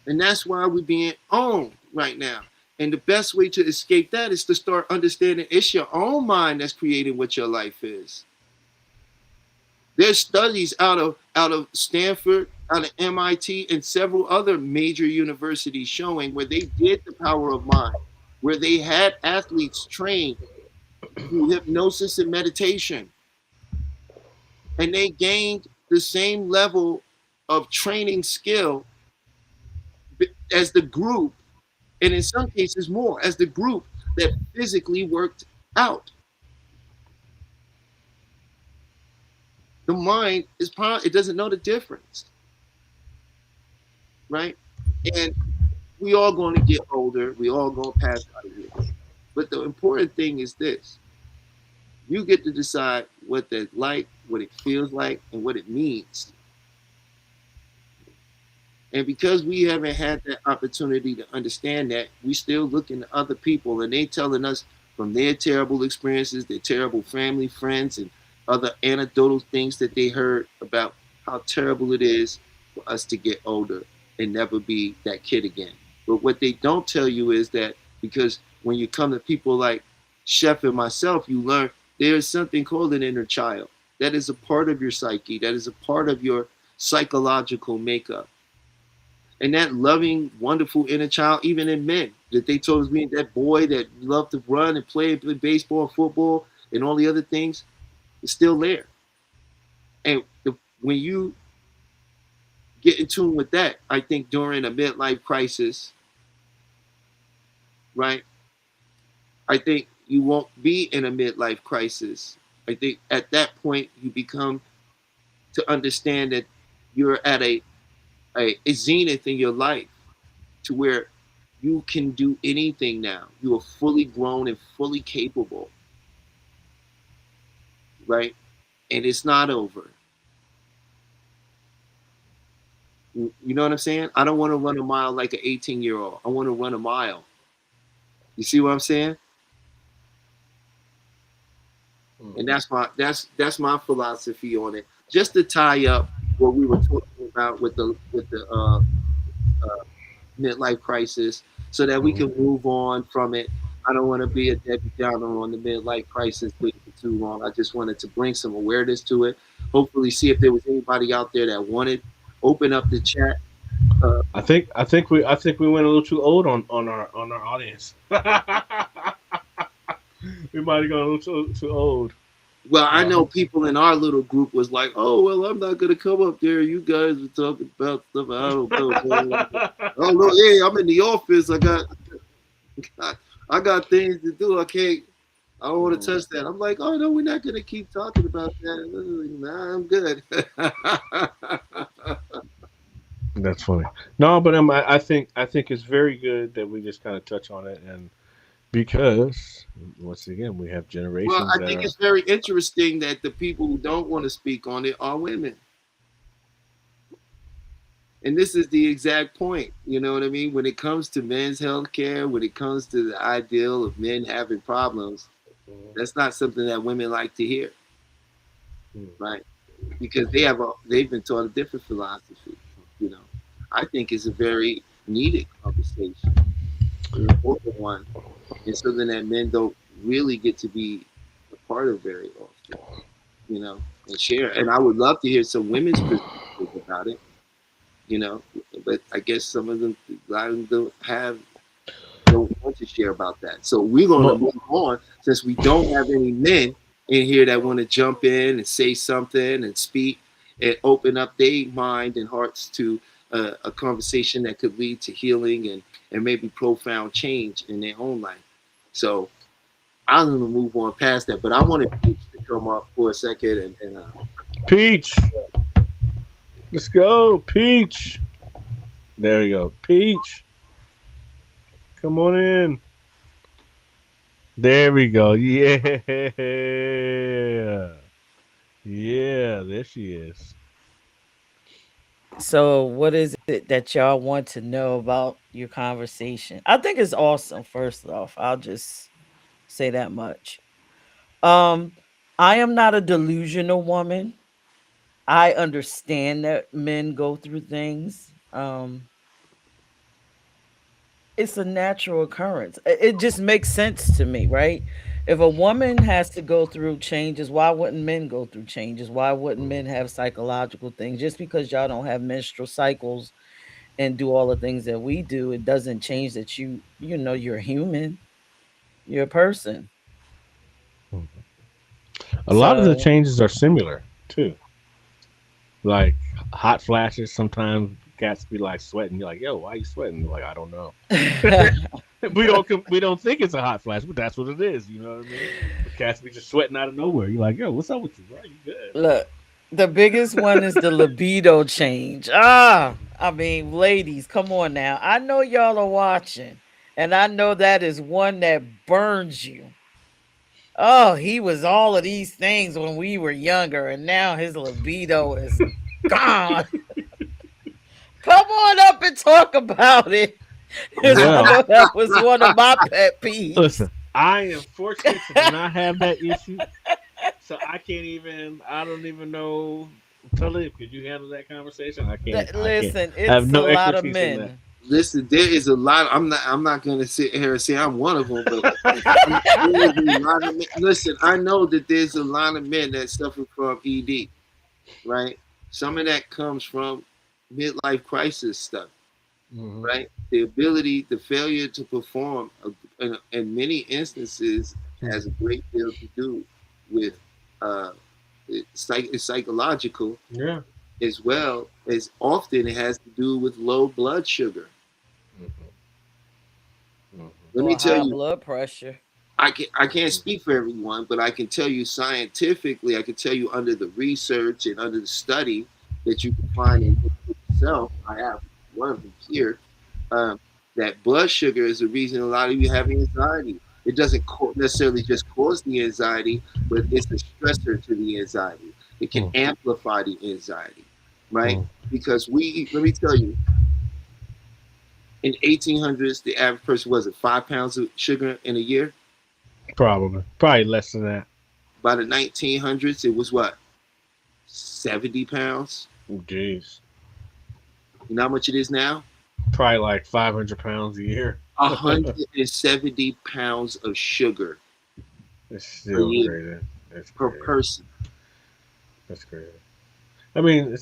And that's why we're being owned right now. And the best way to escape that is to start understanding it's your own mind that's creating what your life is. There's studies out of Stanford, out of MIT, and several other major universities showing where they did the power of mind, where they had athletes trained through hypnosis and meditation. And they gained the same level of training skill as the group, and in some cases more, as the group that physically worked out. The mind is it doesn't know the difference, right? And we all going to get older. We all going to pass out of here. But the important thing is this: you get to decide what that's like, what it feels like, and what it means. And because we haven't had that opportunity to understand that, we still looking to other people, and they telling us from their terrible experiences, their terrible family, friends, and other anecdotal things that they heard about how terrible it is for us to get older and never be that kid again. But what they don't tell you is that because when you come to people like Chef and myself, you learn there is something called an inner child. That is a part of your psyche. That is a part of your psychological makeup. And that loving, wonderful inner child, even in men, that they told me, that boy that loved to run and play baseball and football and all the other things, is still there. And when you get in tune with that, I think during a midlife crisis, right? I think you won't be in a midlife crisis. I think at that point you become to understand that you're at a zenith in your life to where you can do anything now. You are fully grown and fully capable, right? And it's not over. You know what I'm saying? I don't want to run a mile like an 18-year-old. I want to run a mile. You see what I'm saying? And that's my philosophy on it. Just to tie up what we were talking about with the midlife crisis, so that we can move on from it. I don't want to be a Debbie Downer on the midlife crisis for too long. I just wanted to bring some awareness to it. Hopefully, see if there was anybody out there that wanted open up the chat. I think we went a little too old on our audience. We might have gone a little too old. Well, I know people in our little group was like, "Oh, well, I'm not gonna come up there. You guys are talking about stuff I don't know." Oh no, hey, I'm in the office. I got things to do. I don't want to touch that. I'm like, oh no, we're not gonna keep talking about that. Nah, I'm good. That's funny. No, but I think it's very good that we just kind of touch on it, and because once again we have generations. Well, I think it's very interesting that the people who don't want to speak on it are women. And this is the exact point, you know what I mean? When it comes to men's health care, when it comes to the ideal of men having problems, that's not something that women like to hear, right? Because they've been taught a different philosophy, you know. I think it's a very needed conversation, an important one, and something that men don't really get to be a part of very often, you know, and share. And I would love to hear some women's perspective about it, you know, but I guess some of them don't want to share about that. So we're going to move on, since we don't have any men in here that want to jump in and say something and speak and open up their mind and hearts to a conversation that could lead to healing and maybe profound change in their own life. So I'm going to move on past that, but I wanted Peach to come up for a second. And Peach, let's go, Peach. There you go, Peach. Come on in. There we go. Yeah. Yeah, there she is. So, what is it that y'all want to know about your conversation? I think it's awesome. First off, I'll just say that much. Um, I am not a delusional woman. I understand that men go through things. It's a natural occurrence. It just makes sense to me, right? If a woman has to go through changes, why wouldn't men go through changes? Why wouldn't men have psychological things? Just because y'all don't have menstrual cycles and do all the things that we do, it doesn't change that you're human. You're a person. A lot of the So changes are similar too. Like hot flashes. Sometimes cats be like sweating. You're like, yo, why are you sweating? They're like, I don't know. we don't think it's a hot flash, but that's what it is. You know what I mean? The cats be just sweating out of nowhere. You're like, yo, what's up with you? Why are you good? look, the biggest one is the libido change. I mean, ladies, come on now. I know y'all are watching, and I know that is one that burns you. Oh, he was all of these things when we were younger, and now his libido is gone. Come on up and talk about it. 'Cause I Well, know that was one of my pet peeves. listen, I am fortunate to not have that issue, so I don't even know. Talib, could you handle that conversation? I can't. Listen, I have it's no a lot of expertise in that. men. listen, there is a lot. I'm not going to sit here and say I'm one of them, but there is a lot of men. Listen, I know that there's a lot of men that suffer from ED, right? Some of that comes from midlife crisis stuff. Mm-hmm. right? The ability, the failure to perform, in many instances, has a great deal to do with uh, it's psychological, Yeah. as well as often it has to do with low blood sugar. Mm-hmm. Mm-hmm. Let me Or tell high you, blood pressure. I can't speak for everyone, but I can tell you scientifically, I can tell you under the research and under the study that you can find and look for yourself. I have one of them here. Um, that blood sugar is the reason a lot of you have anxiety. It doesn't necessarily just cause the anxiety, but it's a stressor to the anxiety. It can amplify the anxiety, right? Mm-hmm. Because let me tell you, in 1800s, the average person was it 5 pounds of sugar in a year. Probably less than that. By the 1900s, it was what, 70 pounds? Jeez. You know how much it is now? Probably like 500 pounds a year. 170 pounds of sugar It's a still year crazy. It's per crazy. person. That's crazy. I mean,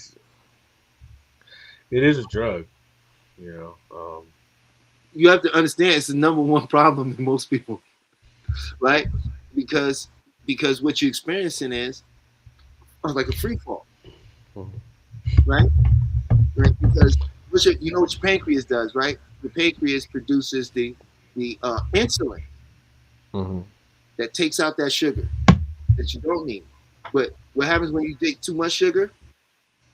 it is a drug, you know. You have to understand it's the number one problem in most people, right? Because what you're experiencing is like a free fall, Mhm. right? Right? Because you know what your pancreas does, right? The pancreas produces the insulin Mhm. that takes out that sugar that you don't need. But what happens when you take too much sugar?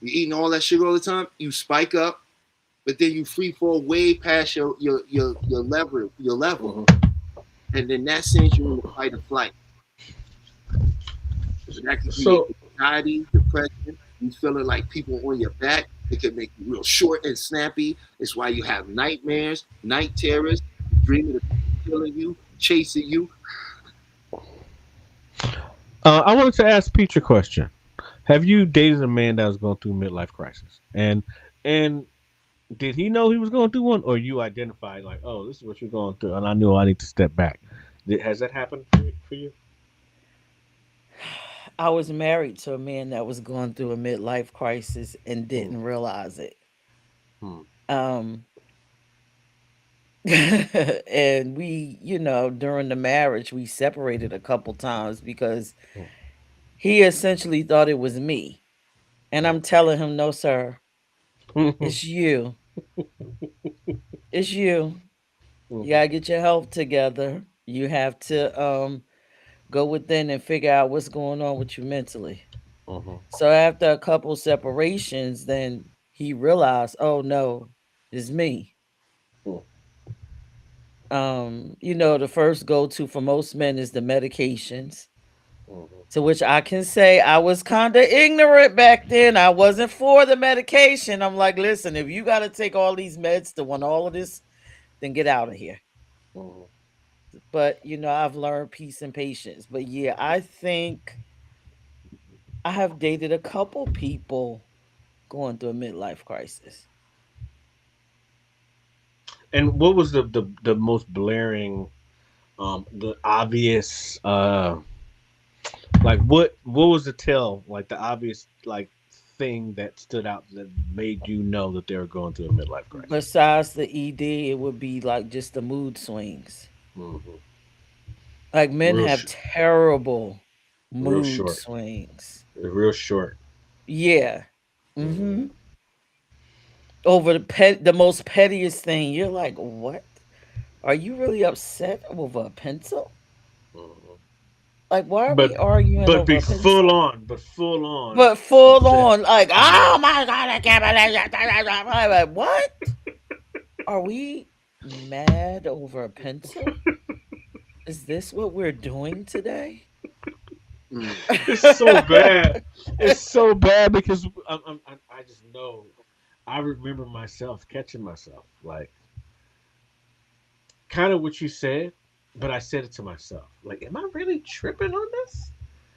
You're eating all that sugar all the time. You spike up, but then you free fall way past your level, Mhm. and then that sends you into fight or flight. So that can create So, anxiety, depression. You feeling like people on your back. It can make you real short and snappy. It's why you have nightmares, night terrors, dreaming of people killing you, chasing you. I wanted to ask Peach a question. Have you dated a man that was going through midlife crisis? And did he know he was going through one, or you identified like, oh, this is what you're going through, and I knew I need to step back? Has that happened for you? I was married to a man that was going through a midlife crisis and Hmm. didn't realize it. Hmm. Um, and we, during the marriage, we separated a couple times because he essentially thought it was me. And I'm telling him, no, sir, Hmm. it's you. It's you. You Hmm. gotta get your health together. You have to go within and figure out what's going on with you mentally. Hmm. So after a couple separations, then he realized, oh no, it's me. The first go to for most men is the medications. Hmm. To which I can say I was kind of ignorant back then. I wasn't for the medication. I'm like, listen, if you got to take all these meds to want all of this, then get out of here. Hmm. But, I've learned peace and patience. But yeah, I think I have dated a couple people going through a midlife crisis. And what was the most blaring, the obvious, like what was the tell, like the obvious like thing that stood out that made you know that they were going through a midlife crisis? Besides the ED, it would be like just the mood swings. Hmm. Like men Real, have terrible real mood short, swings. real short. Yeah. Hmm. Mhm. Over the most pettiest thing. You're like, "What? Are you really upset over a pencil? Hmm. Like why are we But arguing but over be a pencil?" full on But full upset. on like, Yeah. "Oh my god, I can't believe that." I'm like, "What? Are we mad over a pencil? Is this what we're doing today?" Mm. It's so bad. It's so bad because I just know. I remember myself catching myself like kind of what you said, but I said it to myself. Like, am I really tripping on this?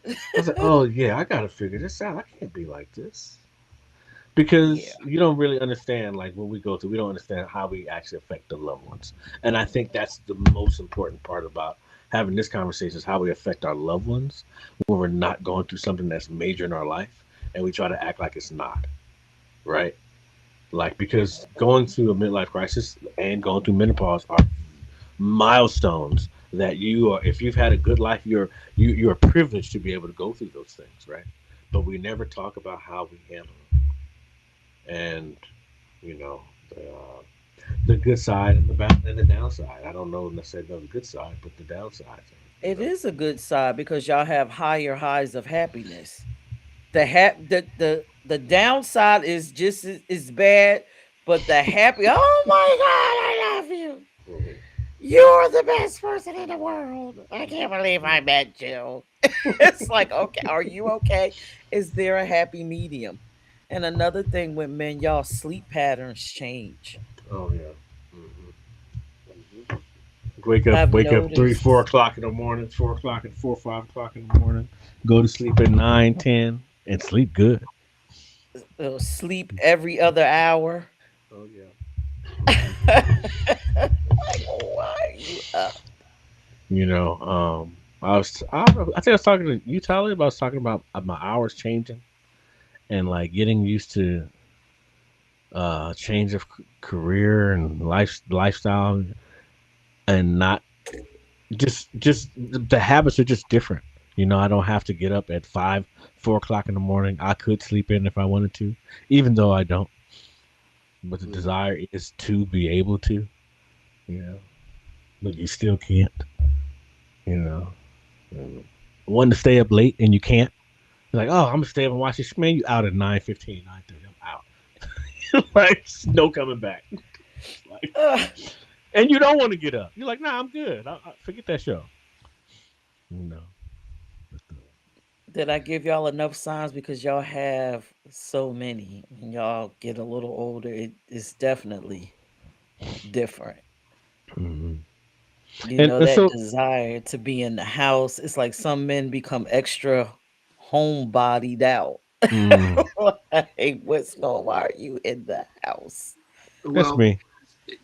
I was like, oh yeah, I gotta figure this out. I can't be like this Yeah. because you don't really understand like what we go through. We don't understand how we actually affect the loved ones, and I think that's the most important part about having this conversation is how we affect our loved ones when we're not going through something that's major in our life, and we try to act like it's not right. Like, because going through a midlife crisis and going through menopause are milestones that you are, if you've had a good life, you're privileged to be able to go through those things, right? But we never talk about how we handle them, and you know, the good side and the bad and the downside. I don't know necessarily know the good side, but the downside. You It know. is a good side because y'all have higher highs of happiness. The downside is just as bad, but the happy, oh my God, I love you. Mhm. You're the best person in the world. I can't believe I met you. It's like, okay, are you okay? Is there a happy medium? And another thing with men, y'all sleep patterns change. Oh yeah. Hmm. Mhm. I've Wake up 3, 4 noticed o'clock in the morning, 4 o'clock and 4, 5 o'clock in the morning. Go to sleep at 9, 10, and sleep good. sleep every other hour. Oh yeah. Hmm. Like, why are you up? You know, I think I was talking to you, Tyler, about I was talking about my hours changing and like getting used to change of career and lifestyle, and not just the habits are just different. You know, I don't have to get up at 5, 4 o'clock in the morning. I could sleep in if I wanted to, even though I don't. But the Mhm. desire is to be able to. You know, but you still can't. You know, and wanting to stay up late and you can't. You're like, oh, I'm gonna stay up and watch this. Man, you out at 9:15, 9:30. I'm out. Like, no coming back. Like, Ugh. and you don't want to get up. You're like, nah, I'm good. I forget that show. You know. But, Did I give y'all enough signs? Because y'all have so many. When y'all get a little older, it's definitely different. mhm. You know, And that so, desire to be in the house. It's like some men become extra homebodied out. mm, Like, what's going? Why are you in the house? that's Well, me.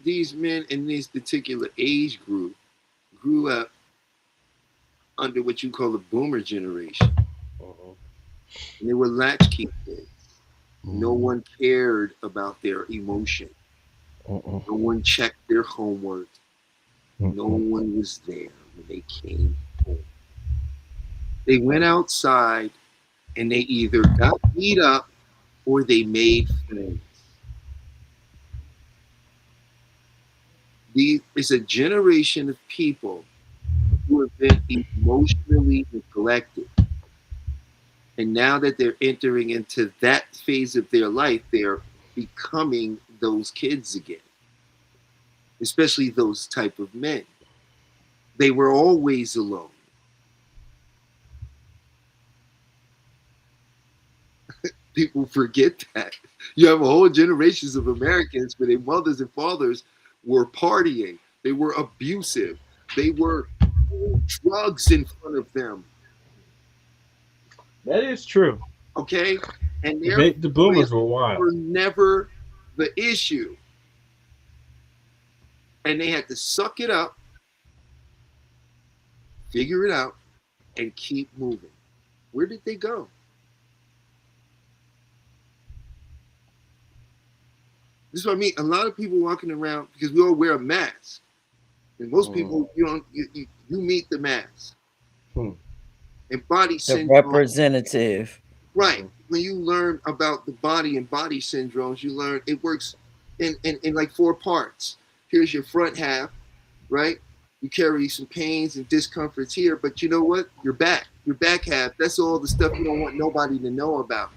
these men in this particular age group grew up under what you call the boomer generation. Uh-uh. And they were latchkey kids. No Mm, one cared about their emotion. uh-uh. No one checked their homework. No Uh-uh. one was there when they came home. They went outside and they either got beat up or they made friends. It's a generation of people who have been emotionally neglected. And now that they're entering into that phase of their life, they're becoming those kids again, especially those type of men. They were always alone. People forget that. You have a whole generations of Americans where their mothers and fathers were partying. They were abusive. They were drugs in front of them. That is true. Okay? And their The families boomers were wild. were never the issue. And they had to suck it up, figure it out, and keep moving. Where did they go? This is what I mean. A lot of people walking around because we all wear a mask. And most Mm. people, you don't, you meet the mask. Hmm. And body The syndrome, representative. right? Mhm. When you learn about the body and body syndromes, you learn it works in like four parts. Here's your front half, right? You carry some pains and discomforts here, but you know what? Your back half, that's all the stuff you don't want nobody to know about.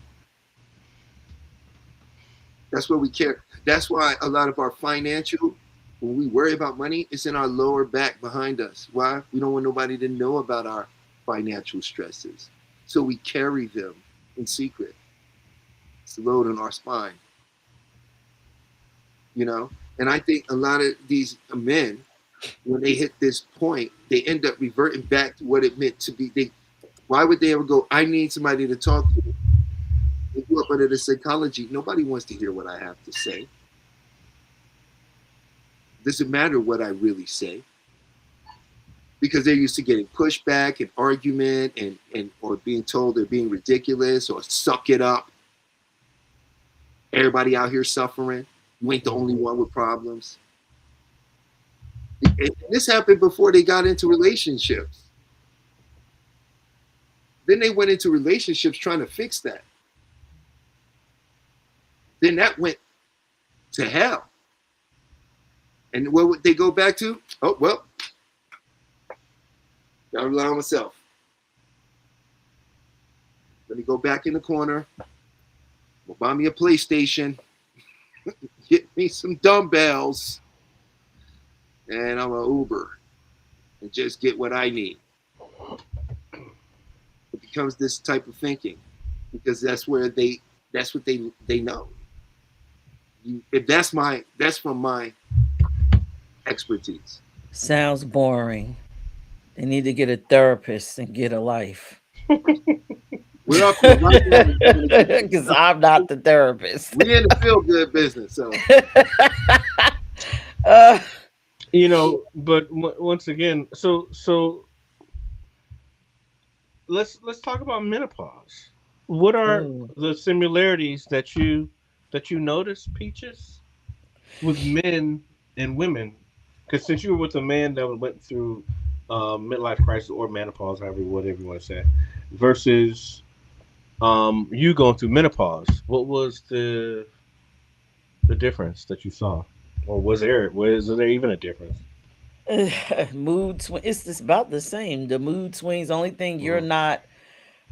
That's what we care. That's why a lot of our financial, when we worry about money, it's in our lower back behind us. Why? We don't want nobody to know about our financial stresses. So we carry them in secret. It's the load on our spine, you know? And I think a lot of these men, when they hit this point, they end up reverting back to what it meant to be. Why would they ever go, I need somebody to talk to? They grew up under the psychology. Nobody wants to hear what I have to say. It doesn't matter what I really say because they're used to getting pushback and argument and or being told they're being ridiculous or suck it up. Everybody out here suffering. You ain't the only one with problems. And this happened before they got into relationships. Then they went into relationships trying to fix that. Then that went to hell. And what would they go back to? Oh, well, gotta rely on myself. Let me go back in the corner. We'll buy me a PlayStation. Get me some dumbbells. And I'm an Uber. And just get what I need. It becomes this type of thinking. Because that's what they know. That's from my expertise. Sounds boring. They need to get a therapist and get a life. We're up to Because I'm not the therapist. We're in the feel good business, so But once again, so let's talk about menopause. What are the similarities that you notice, Peaches, with men and women? Because since you were with a man that went through midlife crisis or menopause, whatever you want to say, versus you going through menopause, what was the difference that you saw, or was there even a difference? Mood swing. It's just about the same. The mood swings. Only thing you're Mhm.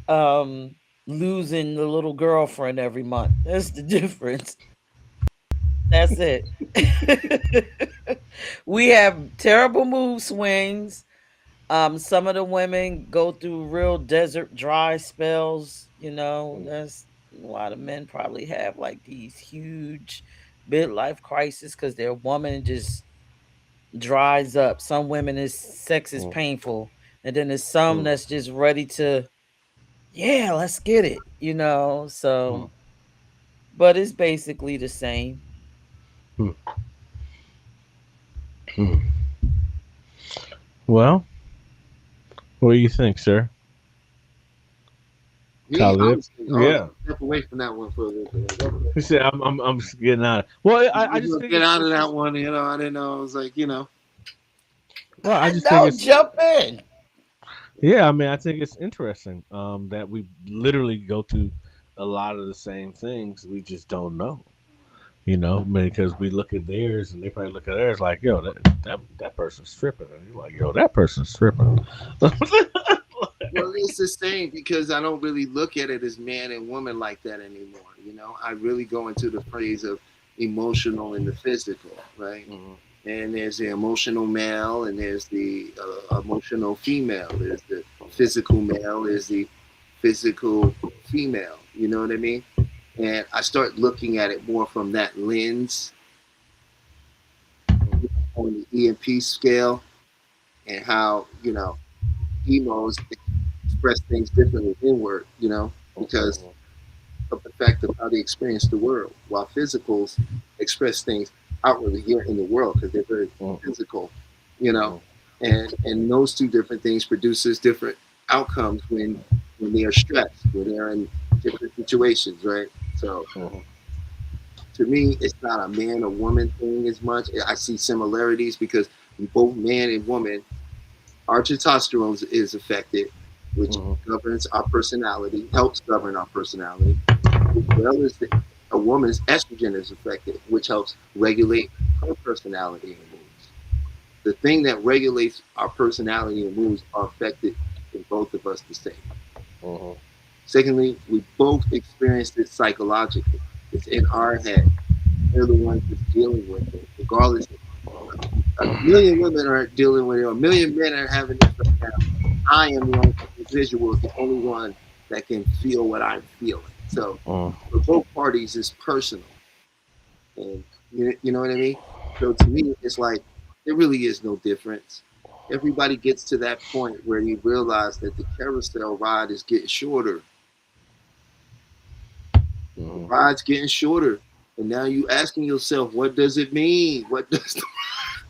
not losing the little girlfriend every month. That's the difference. That's it. We have terrible mood swings. Some of the women go through real desert dry spells. That's a lot of men probably have like these huge midlife crisis because their woman just dries up. Some women is sex is painful, and then there's some that's just ready to, yeah, let's get it. So, but it's basically the same. Well, what do you think, sir? me, Khalid? honestly, Yeah. step away from that one for a little bit. He said, I'm just getting out. Well, I just think get out of that one. I didn't know. I was like, well, I just think Don't it's jump in. yeah. I mean, I think it's interesting that we literally go through a lot of the same things. We just don't know. Because we look at theirs and they probably look at theirs like, yo, that person's stripping. And you're like, yo, that person's stripping. Well, it's the same because I don't really look at it as man and woman like that anymore. I really go into the phrase of emotional and the physical, right? Mhm. And there's the emotional male and there's the emotional female. There's the physical male, there's the physical female. You know what I mean? And I start looking at it more from that lens on the EMP scale and how, emos express things differently inward, because of the fact of how they experience the world, while physicals express things outwardly here in the world because they're very physical, and those two different things produces different outcomes when they are stressed, when they're in different situations, right? So to me, it's not a man or woman thing as much. I see similarities because both man and woman, our testosterone is affected, which governs our personality, helps govern our personality, as well as a woman's estrogen is affected, which helps regulate her personality and moods. The thing that regulates our personality and moods are affected in both of us the same. Secondly, we both experience it psychologically. It's in our head. We're the ones that's dealing with it, regardless. A million women are dealing with it, or a million men are having this right now. I am the only individual, the only one that can feel what I'm feeling. So for both parties, it's personal, and you know what I mean. So to me, it's like there really is no difference. Everybody gets to that point where you realize that the carousel ride is getting shorter. The ride's getting shorter, and now you asking yourself, what does it mean? What does it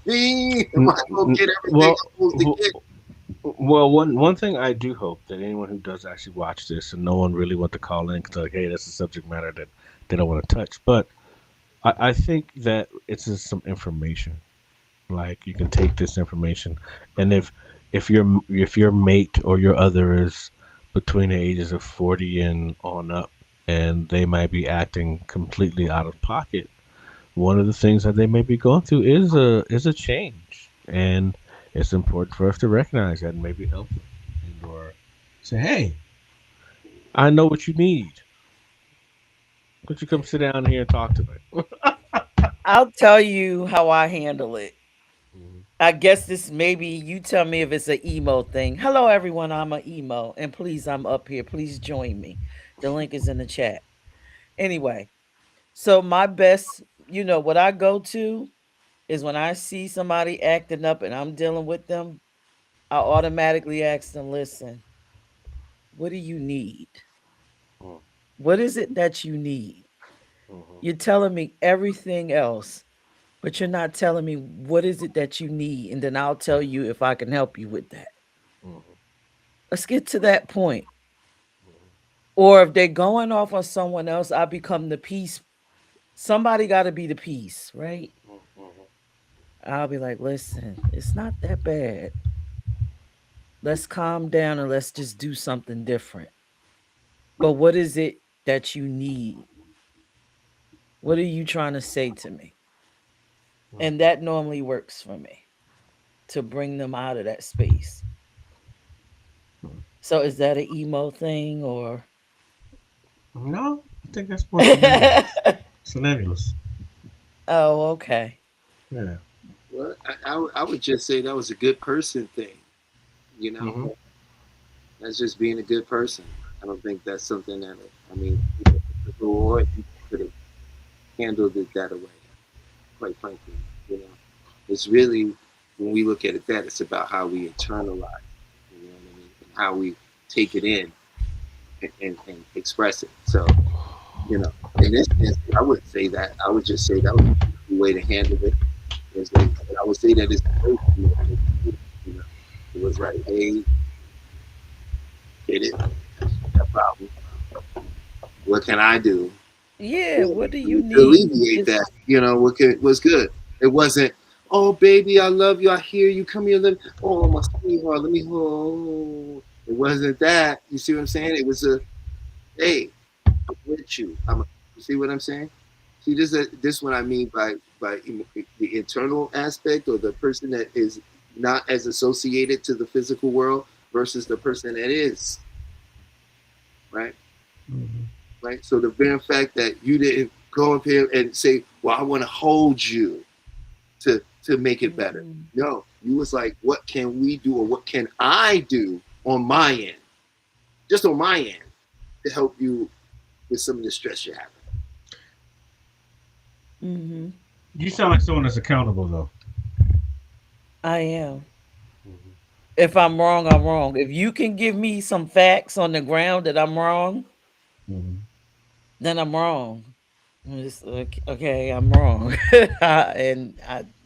mean? Am I gonna get everything I'm supposed to get? Well, one thing I do hope that anyone who does actually watch this and no one really want to call in because like, hey, that's a subject matter they don't want to touch. But I think that it's just some information. Like you can take this information, and if your mate or your other is between the ages of 40 and on up, and they might be acting completely out of pocket, one of the things that they may be going through is a change, and it's important for us to recognize that and maybe help them, and or say, "Hey, I know what you need. Would you come sit down here and talk to me?" I'll tell you how I handle it. Mhm. I guess this maybe you tell me if it's an emo thing. Hello, everyone. I'm an emo, and please, I'm up here. Please join me. The link is in the chat. Anyway, so my best, what I go to is when I see somebody acting up and I'm dealing with them, I automatically ask them, listen, what do you need? Mhm. What is it that you need? Mhm. You're telling me everything else, but you're not telling me what is it that you need, and then I'll tell you if I can help you with that. Mhm. Let's get to that point. Or if they're going off on someone else, I become the peace. Somebody got to be the peace, right? Mhm. Mhm. I'll be like, listen, it's not that bad. Let's calm down and let's just do something different. But what is it that you need? What are you trying to say to me? And Mhm. that normally works for me to bring them out of that space. So is that an emo thing or No, I think that's more shenanigans. Shenanigans. Oh, okay. Yeah. Well, I would just say that was a good person thing. You know, Mm-hmm. that's just being a good person. I don't think that's something that I mean, or you could have handled it that way. Quite frankly, you know, it's really when we look at it that it's about how we internalize. You know what I mean, and how we take it in and express it. So you know, in this instance, I wouldn't say that. I would just say that was the way to handle it. Is that I would say that it's the way to, you know, it was like, hey, get it, no problem. What can I do Yeah, to what do you need? alleviate It's that? You know, was good. It wasn't, oh baby, I love you, I hear you, come here, oh my sweetheart, let me hold. It wasn't that. You see what I'm saying? It was a, hey, I'm with you. You see what I'm saying? See, this what I mean by the internal aspect, or the person that is not as associated to the physical world versus the person that is, right? Mm-hmm. Right. So the very fact that you didn't go up here and say, "Well, I want to hold you to make it better." Mhm. No, you was like, "What can we do, or what can I do on my end, just on my end, to help you with some of the stress you're having?" Mhm. You sound like someone that's accountable, though. I am. Mm-hmm. If I'm wrong, I'm wrong. If you can give me some facts on the ground that I'm wrong, Mm-hmm. then I'm wrong. I'm just okay, I'm wrong. And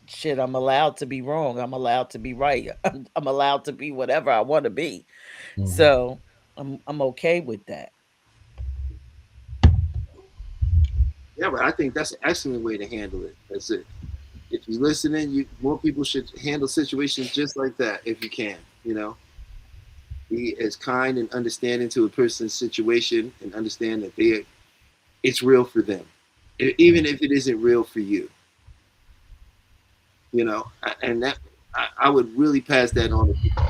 shit, I'm allowed to be wrong. I'm allowed to be right. I'm allowed to be whatever I want to be. Mm-hmm. So I'm okay with that. Yeah, but I think that's an excellent way to handle it. That's it. If you're listening, more people should handle situations just like that if you can. You know, be as kind and understanding to a person's situation and understand that it's real for them, even if it isn't real for you. You know, and that I would really pass that on to people.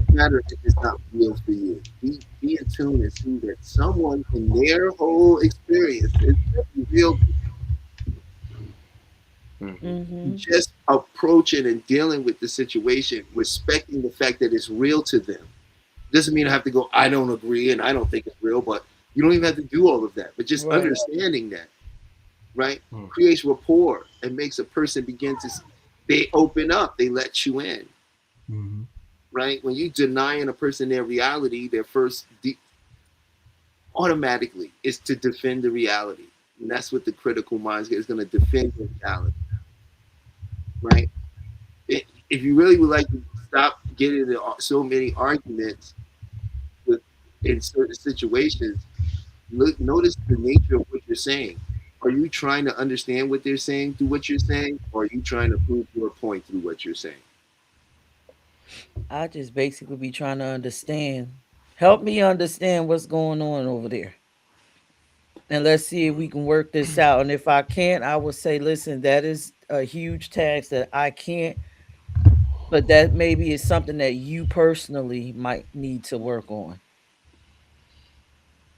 No matter if it's not real for you, be in tune and see that someone in their whole experience is real. Mm-hmm. Mhm. Just approaching and dealing with the situation, respecting the fact that it's real to them. Doesn't mean I have to go, I don't agree and I don't think it's real, but you don't even have to do all of that. But just Right. understanding that, right, Mm-hmm. creates rapport and makes a person begin to, they open up, they let you in, Mm-hmm. right? When you denying a person their reality, their first automatically is to defend the reality. And that's what the critical mind is going to defend the reality, right? If you really would like to stop getting into so many arguments with in certain situations, Look, notice the nature of what you're saying. Are you trying to understand what they're saying through what you're saying, or are you trying to prove your point through what you're saying? I just basically be trying to understand. Help me understand what's going on over there. And let's see if we can work this out. And if I can't, I will say, listen, that is a huge task that I can't, but that maybe is something that you personally might need to work on.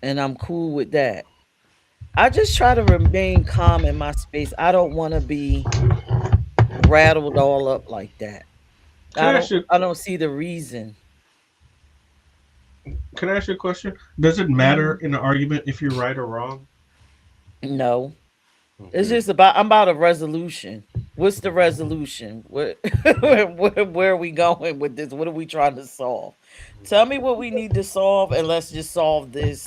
And I'm cool with that. I just try to remain calm in my space. I don't want to be rattled all up like that. Can I ask you? I don't see the reason. Can I ask you a question? Does it matter Mhm. in an argument if you're right or wrong? No. It's Okay. just about I'm about a resolution. What's the resolution? What where are we going with this? What are we trying to solve? Tell me what we need to solve and let's just solve this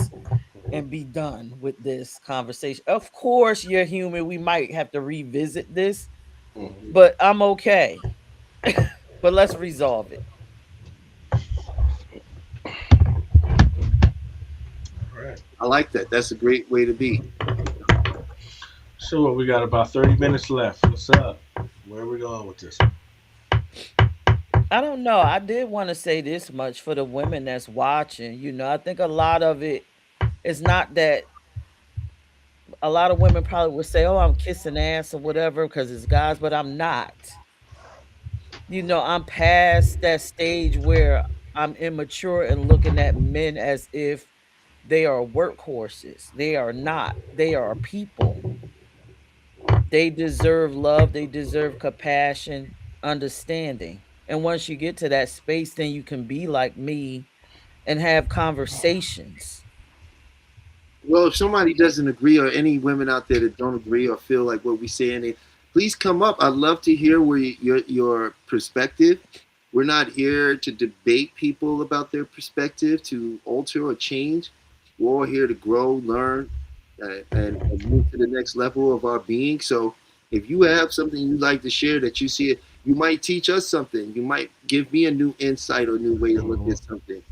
and be done with this conversation. Of course, you're human. We might have to revisit this, Mhm. but I'm okay. But let's resolve it. All right. I like that. That's a great way to be. So what, we got about 30 minutes left. What's up? Where are we going with this? I don't know. I did want to say this much for the women that's watching. I think a lot of it is not that a lot of women probably would say, "Oh, I'm kissing ass or whatever because it's guys," but I'm not. I'm past that stage where I'm immature and looking at men as if they are workhorses. They are not. They are people. They deserve love, they deserve compassion, understanding. And once you get to that space, then you can be like me and have conversations. Well, if somebody doesn't agree, or any women out there that don't agree or feel like what we saying, please come up. I'd love to hear where your perspective. We're not here to debate people about their perspective, to alter or change. We're all here to grow, learn, and move to the next level of our being. So, if you have something you'd like to share that you see it, you might teach us something. You might give me a new insight or new way to look Mhm. at something,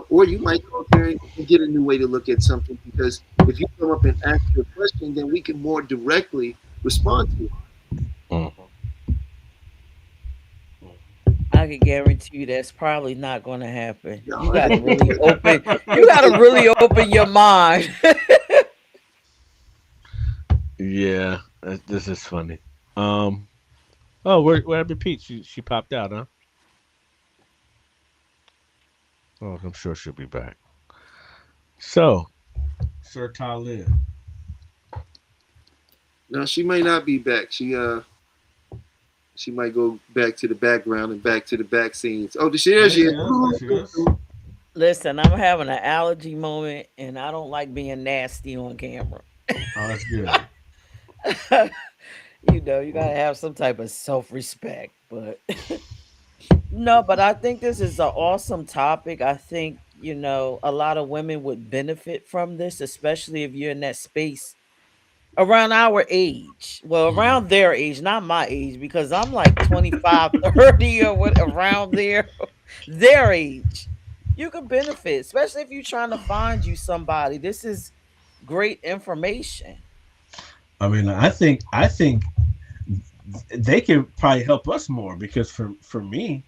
or you might go up there and get a new way to look at something, because if you come up and ask your question, then we can more directly respond to it. Mhm. I can guarantee you that's probably not going to happen. No, You got to really open you got to really open your mind. Yeah, this is funny. Um. Oh, where happened to Pete? She popped out, huh? Oh, I'm sure she'll be back. So, Sir Talib. no, she might not be back. She might go back to the background and back to the back scenes. Oh, there There she she is. is. There she is. Listen, I'm having an allergy moment and I don't like being nasty on camera. Oh, that's good. You got to have some type of self-respect, but no, but I think this is an awesome topic. I think, a lot of women would benefit from this, especially if you're in that space around our age. Well, Mhm. around their age, not my age, because I'm like 25, 30, or what around there. Their age. You could benefit, especially if you're trying to find you somebody. This is great information. I mean, I think they could probably help us more because for me,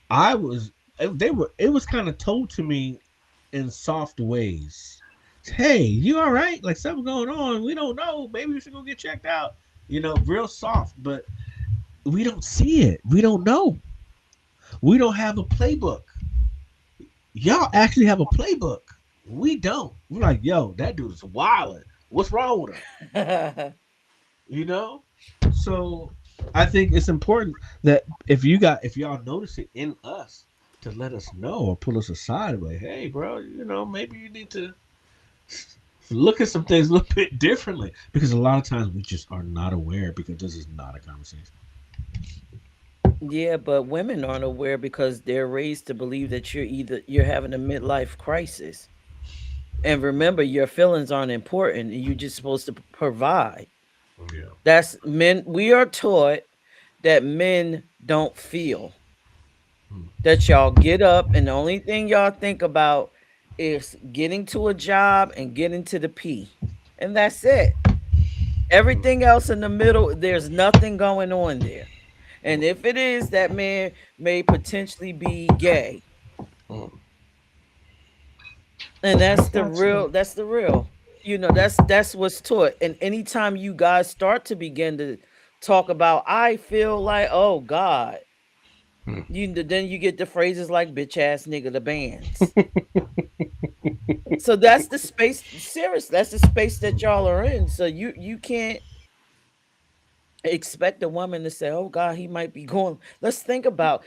I was they were it was kind of told to me in soft ways. Hey, you all right? Like something going on? We don't know. Maybe we should go get checked out. Real soft, but we don't see it. We don't know. We don't have a playbook. Y'all actually have a playbook. We don't. We're like, yo, that dude is wild. What's wrong with him? You know? So I think it's important that if y'all notice it in us to let us know or pull us aside, like, hey, bro, maybe you need to look at some things a little bit differently because a lot of times we just are not aware because this is not a conversation. Yeah, but women aren't aware because they're raised to believe that you're having a midlife crisis. And remember, your feelings aren't important. You're just supposed to provide. Yeah. That's men. We are taught that men don't feel. Hmm. That y'all get up and the only thing y'all think about is getting to a job and getting to the P. And that's it. Everything else in the middle, there's nothing going on there. And if it is, that man may potentially be gay. Mm. And I that's the got you. real, that's the real. That's what's taught. And anytime you guys start to begin to talk about, I feel like, oh God, Mm. then you get the phrases like bitch ass nigga the bands. So that's the space, serious, that's the space that y'all are in. So you can't expect a woman to say, oh God, he might be going. Let's think about,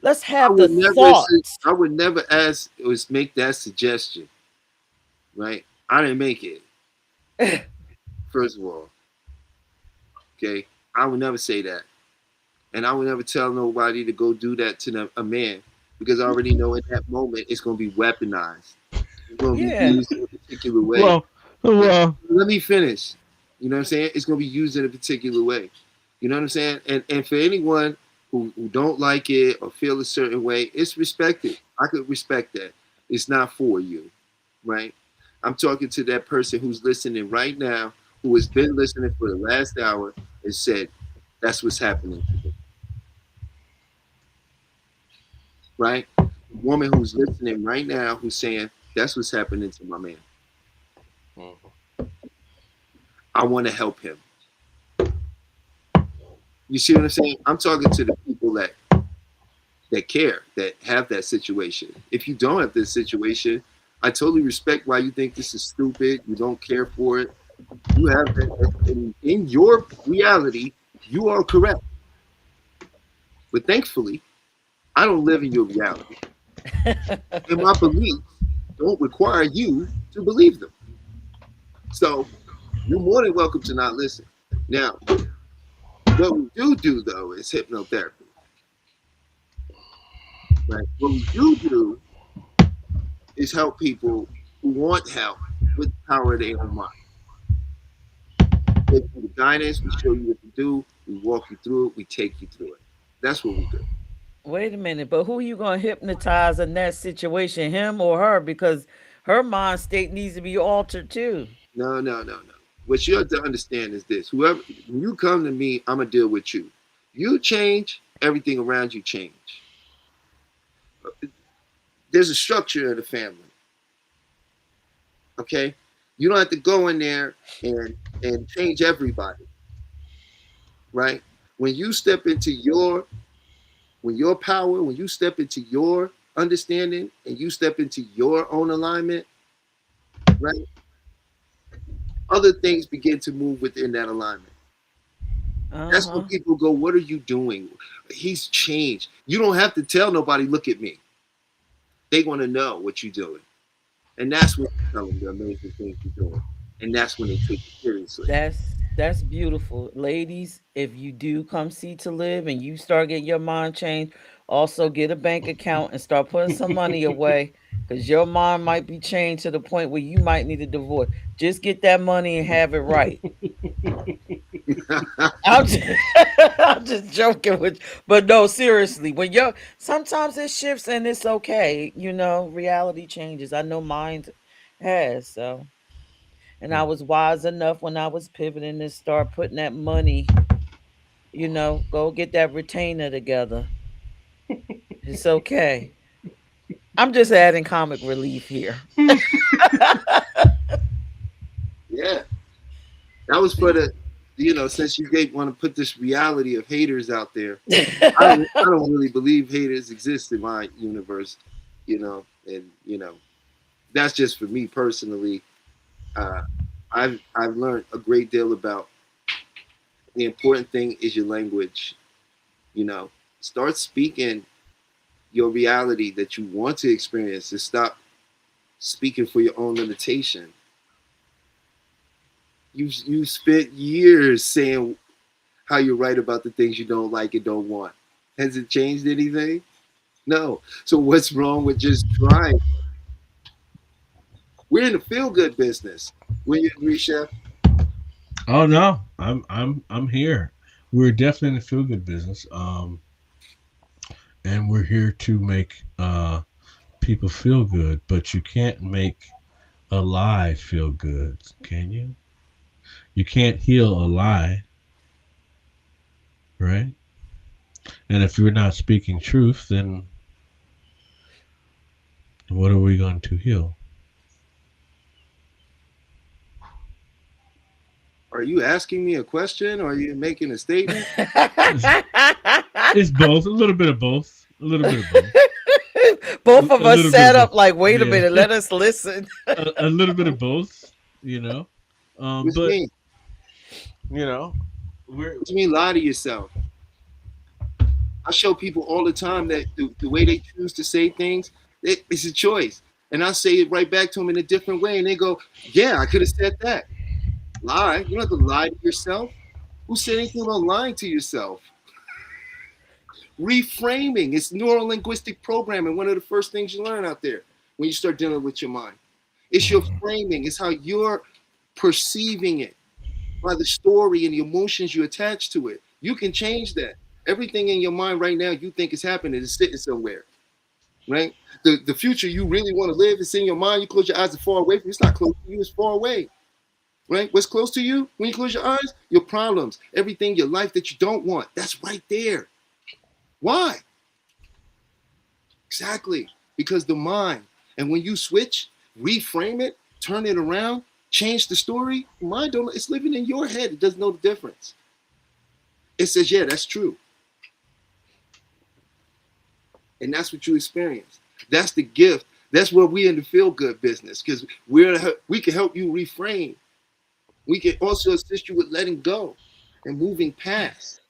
let's I have the would never thought. say, I would never ask or make that suggestion, right? I didn't make it, first of all. Okay, I would never say that, and I would never tell nobody to go do that to a man because I already know in that moment it's going to be weaponized. It's going to be Yeah, used in a particular way. Well, well, Let me finish. You know what I'm saying? It's going to be used in a particular way. You know what I'm saying? And for anyone who don't like it or feel a certain way, it's respected. I could respect that. It's not for you, right? I'm talking to that person who's listening right now, who has been listening for the last hour and said, that's what's happening today, right? The woman who's listening right now who's saying, that's what's happening to my man. Mhm. I want to help him. You see what I'm saying? I'm talking to the people that care, that have that situation. If you don't have this situation, I totally respect why you think this is stupid. You don't care for it. You have that in your reality. You are correct, but thankfully, I don't live in your reality, and my beliefs don't require you to believe them. So you're more than welcome to not listen. Now, what we do though is hypnotherapy. Right? What we do is help people who want help with the power of their own mind. We give you the guidance, we show you what to do, we walk you through it, we take you through it. That's what we do. wait a minute, but who you gonna hypnotize in that situation, him or her? Because her mind state needs to be altered too. No, no, no, no. What you have to understand is this: whoever, when you come to me, I'm gonna deal with you. You change, everything around you change. There's a structure of the family. Okay, you don't have to go in there and change everybody, right? When you step into your power, when you step into your understanding and you step into your own alignment, right? Other things begin to move within that alignment. That's when Uh-huh. people go, what are you doing? He's changed. You don't have to tell nobody, look at me. They want to know what you're doing. And that's when you tell them the amazing things you're doing. And that's when they take you seriously. That's beautiful. Ladies, if you do come see to live and you start getting your mind changed, also get a bank account and start putting some money away because your mind might be changed to the point where you might need a divorce. Just get that money and have it right. I'm just, I'm just joking with you. But no, seriously, when you're sometimes it shifts and it's okay. Reality changes. I know mine has, so. And I was wise enough when I was pivoting to start putting that money, go get that retainer together. It's okay. I'm just adding comic relief here. Yeah. That was for the, since you want to put this reality of haters out there. I don't really believe haters exist in my universe, and that's just for me personally. Uh, I've learned a great deal about the important thing is your language. Start speaking your reality that you want to experience and stop speaking for your own limitation. You spent years saying how you're right about the things you don't like and don't want. Has it changed anything? No. So what's wrong with just trying? We're in the feel good business. Will you agree, Chef? Oh no, I'm here. We're definitely in the feel good business, and we're here to make people feel good, but you can't make a lie feel good, can you? You can't heal a lie, right? And if you're not speaking truth, then what are we going to heal? Are you asking me a question or are you making a statement? It's both, a little bit of both, a little bit of both, Both of a us little bit sat of up both. like, wait a Yeah, minute, let us listen. a little bit of both, you know. What you But mean? you know, we're What you mean lie to yourself? I show people all the time that the way they choose to say things, it's a choice. And I say it right back to them in a different way. And they go, yeah, I could have said that. Lie. You don't have to lie to yourself. Who said anything about lying to yourself? Reframing. It's neuro linguistic programming. One of the first things you learn out there when you start dealing with your mind. It's your framing. It's how you're perceiving it by the story and the emotions you attach to it. You can change that. Everything in your mind right now you think is happening is sitting somewhere, right? The future you really want to live is in your mind. You close your eyes, it's far away from you. It's not close to you, it's far away, right? What's close to you when you close your eyes? Your problems, everything, your life that you don't want. That's right there. Why? Exactly. Because the mind. And when you switch, reframe it, turn it around, change the story, mind don't, it's living in your head. It doesn't know the difference. It says, yeah, that's true. And that's what you experience. That's the gift. That's where we in the feel good business, because we can help you reframe. We can also assist you with letting go and moving past.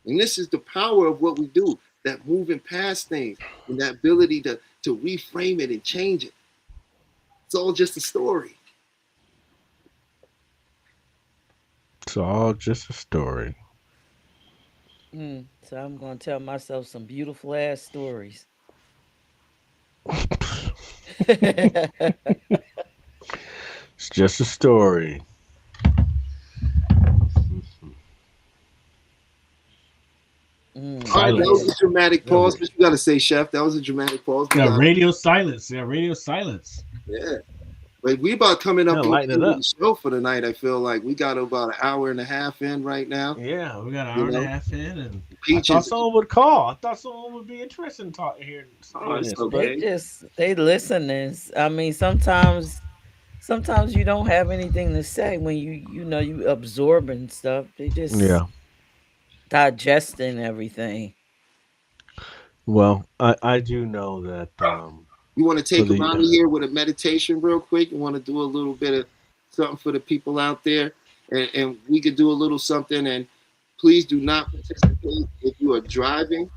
And this is the power of what we do, that moving past things and that ability to reframe it and change it. It's all just a story. it's all just a story. So I'm gonna tell myself some beautiful ass stories. It's just a story. All right, that was Silence. a dramatic That pause, was but you got to say, Chef, that was a dramatic pause. We yeah, got, radio silence. Yeah, radio silence. yeah. But we about coming Yeah, up on the lighten it end of up. the show for the night. I feel like we got about an hour and a half in right now. Yeah, we got an You hour and a know, half in, and I thought Peaches. someone would call. I thought someone would be interested in talking here, Oh, hearing it's this. But They okay. just they listening. I mean, sometimes you don't have anything to say when you absorbing stuff. They just yeah, digesting everything. well, I do know that You want to for take them the out of here with a meditation real quick? You want to do a little bit of something for the people out there? And we could do a little something. And please do not participate if you are driving,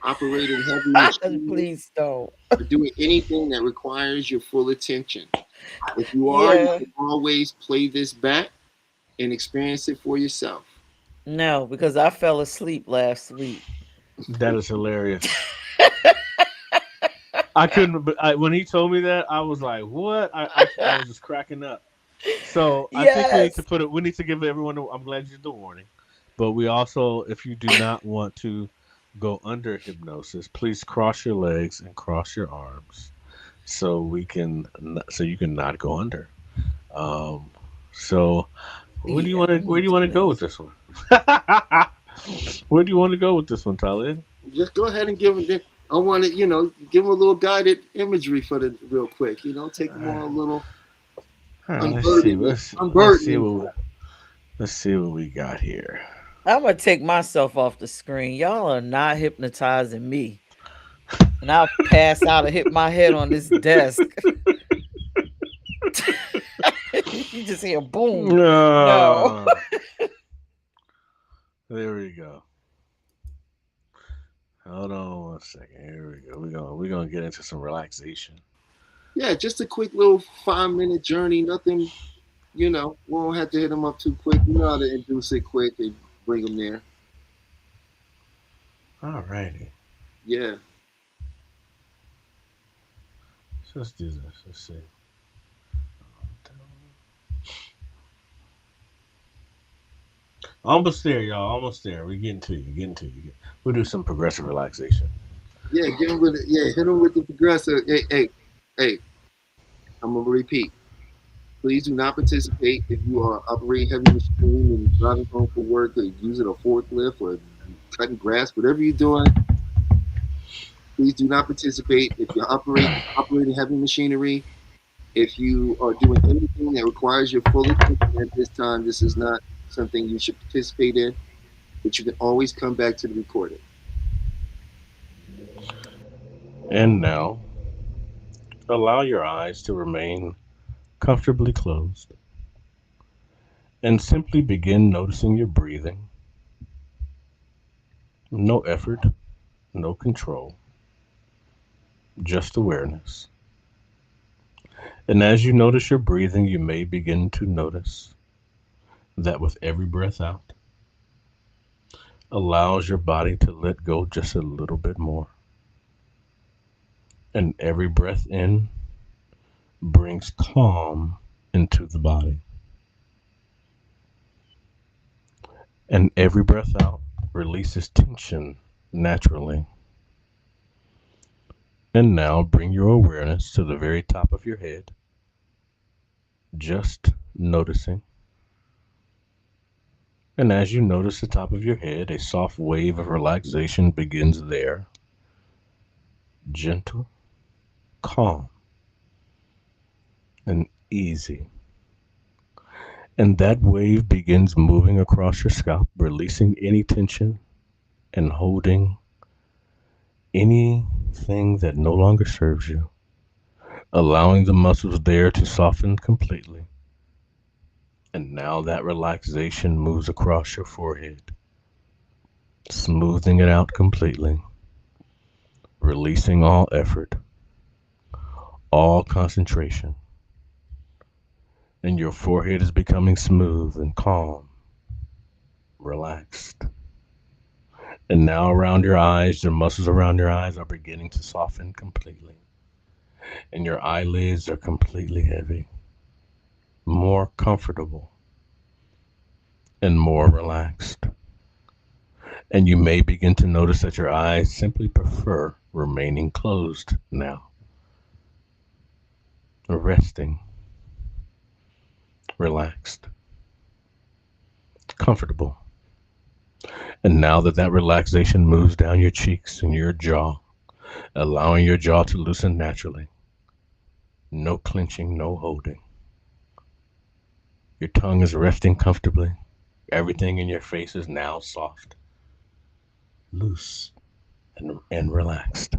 operating heavy machinery, Please don't. or doing anything that requires your full attention. If you are, you Yeah. can always play this back and experience it for yourself. No, because I fell asleep last week. that is hilarious. I couldn't. But when he told me that, I was like, "What?" I was just cracking up. So I think we need to Yes. put it. We need to give everyone. I'm glad you did the warning, but we also, if you do not want to go under hypnosis, please cross your legs and cross your arms, so so you can not go under. Um, so where do you Yeah, want to I'm where gonna do you do want to go that. with this one? Where do you want to go with this one, Talib? Just go ahead and give them. I want to, give them a little guided imagery for the real quick. Take them on a little All right, let's see. unburdening, Let's see unburdening. what we got here. I'm gonna take myself off the screen. Y'all are not hypnotizing me. And I'll pass out and hit my head on this desk. You just hear boom. No. No. There we go. Hold on one second. Here we go. We're gonna get into some relaxation. Yeah, just a quick little 5 minute journey. Nothing, we don't have to hit them up too quick. You know how to induce it quick and bring them there. All righty. Yeah. So let's do this. Let's see. Almost there, y'all. Almost there. We're getting to you. We'll do some progressive relaxation. Yeah, get him with it. Yeah, hit him with the progressive. Hey, hey, hey. I'm gonna repeat. Please do not participate if you are operating heavy machinery and driving home from work or using a forklift or cutting grass, whatever you're doing. Please do not participate if you're operating heavy machinery. If you are doing anything that requires your full attention at this time, this is not something you should participate in. But you can always come back to the recording. And now, allow your eyes to remain comfortably closed and simply begin noticing your breathing. No effort, no control, just awareness. And as you notice your breathing, you may begin to notice that with every breath out, allows your body to let go just a little bit more. And every breath in brings calm into the body. And every breath out releases tension naturally. And now bring your awareness to the very top of your head, just noticing. And as you notice the top of your head, a soft wave of relaxation begins there, gentle, calm, and easy. And that wave begins moving across your scalp, releasing any tension and holding anything that no longer serves you, allowing the muscles there to soften completely. And now that relaxation moves across your forehead, smoothing it out completely, releasing all effort, all concentration. And your forehead is becoming smooth and calm, relaxed. And now around your eyes, the muscles around your eyes are beginning to soften completely. And your eyelids are completely heavy, more comfortable, and more relaxed. And you may begin to notice that your eyes simply prefer remaining closed now, resting, relaxed, comfortable. And now that that relaxation moves down your cheeks and your jaw, allowing your jaw to loosen naturally, no clenching, no holding. Your tongue is resting comfortably. Everything in your face is now soft, loose, and relaxed.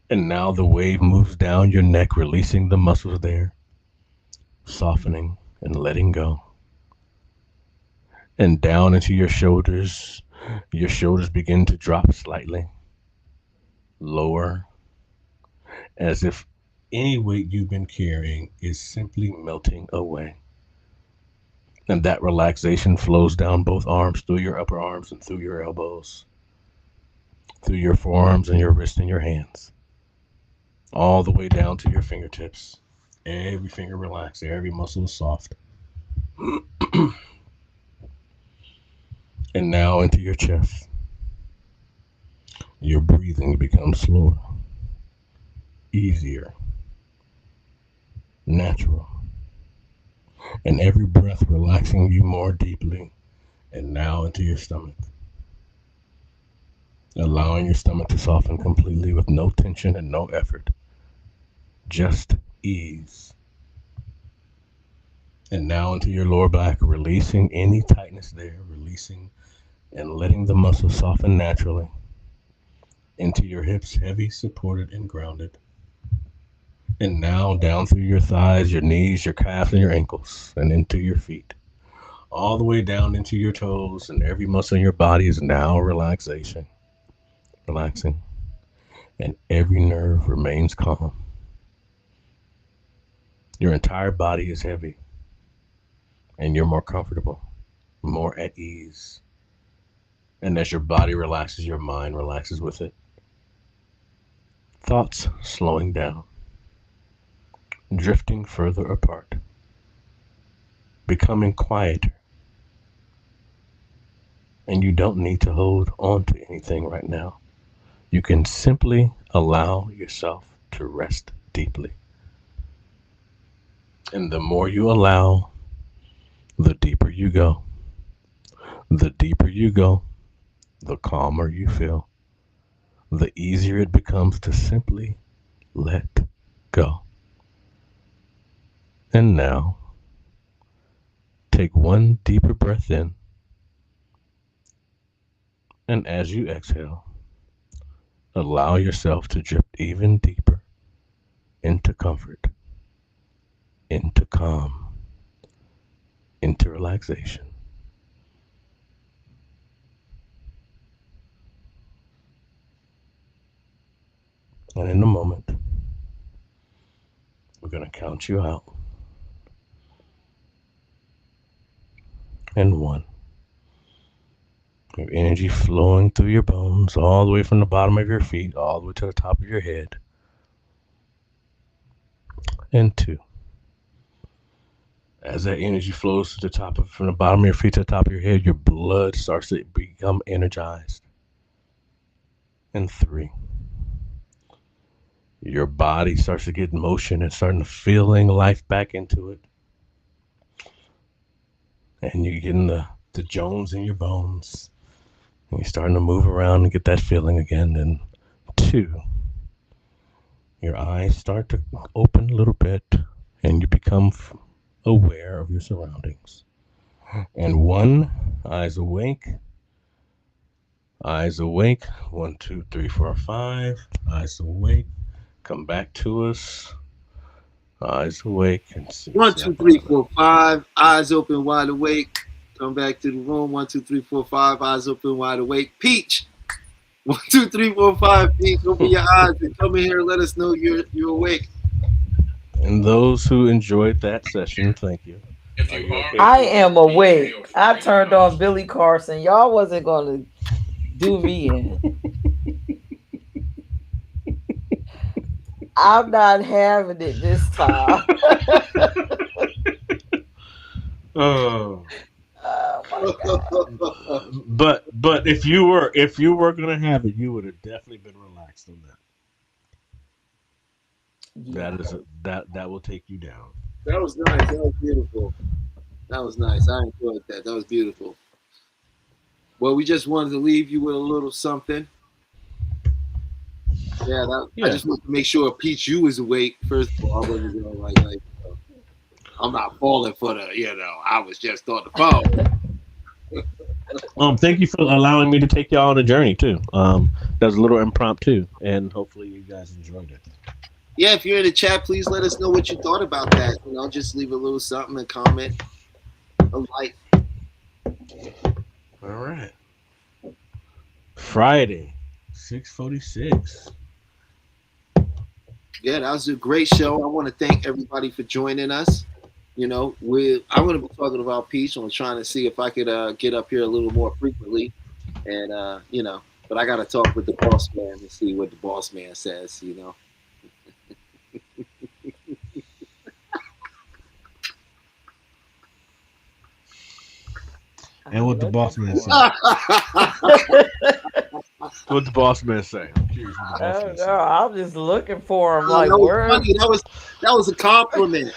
And now the wave moves down your neck, releasing the muscles there, softening and letting go. And down into your shoulders. Your shoulders begin to drop slightly, lower, as if any weight you've been carrying is simply melting away. And that relaxation flows down both arms, through your upper arms and through your elbows, through your forearms and your wrists and your hands, all the way down to your fingertips. Every finger relaxed, every muscle is soft. And now into your chest. Your breathing becomes slower, easier, natural. And every breath relaxing you more deeply. And now into your stomach. Allowing your stomach to soften completely with no tension and no effort. Just ease. And now into your lower back, releasing any tightness there, releasing and letting the muscles soften naturally. Into your hips, heavy, supported, and grounded. And now down through your thighs, your knees, your calves, and your ankles, and into your feet. All the way down into your toes, and every muscle in your body is now relaxing, and every nerve remains calm. Your entire body is heavy, and you're more comfortable, more at ease. And as your body relaxes, your mind relaxes with it. Thoughts slowing down, drifting further apart, becoming quieter. And you don't need to hold on to anything right now. You can simply allow yourself to rest deeply. And the more you allow, the deeper you go. The deeper you go, the calmer you feel. The easier it becomes to simply let go. And now, take one deeper breath in, and as you exhale, allow yourself to drift even deeper into comfort, into calm, into relaxation. And in a moment, we're going to count you out. And one. Your energy flowing through your bones, all the way from the bottom of your feet, all the way to the top of your head. And two. As that energy flows to the top of, from the bottom of your feet to the top of your head, your blood starts to become energized. And three. Your body starts to get motion and starting to feeling life back into it. And you're getting the Jones in your bones. And you're starting to move around and get that feeling again. And two, your eyes start to open a little bit and you become aware of your surroundings. And one, eyes awake. Eyes awake. 1, 2, 3, 4, 5. Eyes awake. Come back to us. Eyes awake. And 6, 1, 2, 3, 4, 5. Eyes open, wide awake. Come back to the room. 1, 2, 3, 4, 5. Eyes open, wide awake. Peach. 1, 2, 3, 4, 5. Peach. Open your eyes and come in here and let us know you're awake. And those who enjoyed that session, thank you. I am awake. I turned on Billy Carson. Y'all wasn't gonna do me in. I'm not having it this time. Oh. Oh my God. But if you were gonna have it, you would have definitely been relaxed on that. Yeah. That will take you down. That was nice. That was beautiful. That was nice. I enjoyed that. That was beautiful. Well, we just wanted to leave you with a little something. Yeah, I just wanted to make sure Peach, you was awake. First of all, I wasn't gonna like I'm not falling for the, I was just on the phone. Thank you for allowing me to take y'all on a journey too. That was a little impromptu, and hopefully you guys enjoyed it. Yeah, if you're in the chat, please let us know what you thought about that. Just leave a little something, a comment, a like. All right. Friday, 6:46. Yeah, that was a great show. I want to thank everybody for joining us. I'm going to be talking about Peach. I'm trying to see if I could get up here a little more frequently, and but I got to talk with the boss man and see what the boss man says. And what the boss man say? What the boss man say? I'm curious what the boss man say. I'm just looking for him. That was funny. That was a compliment.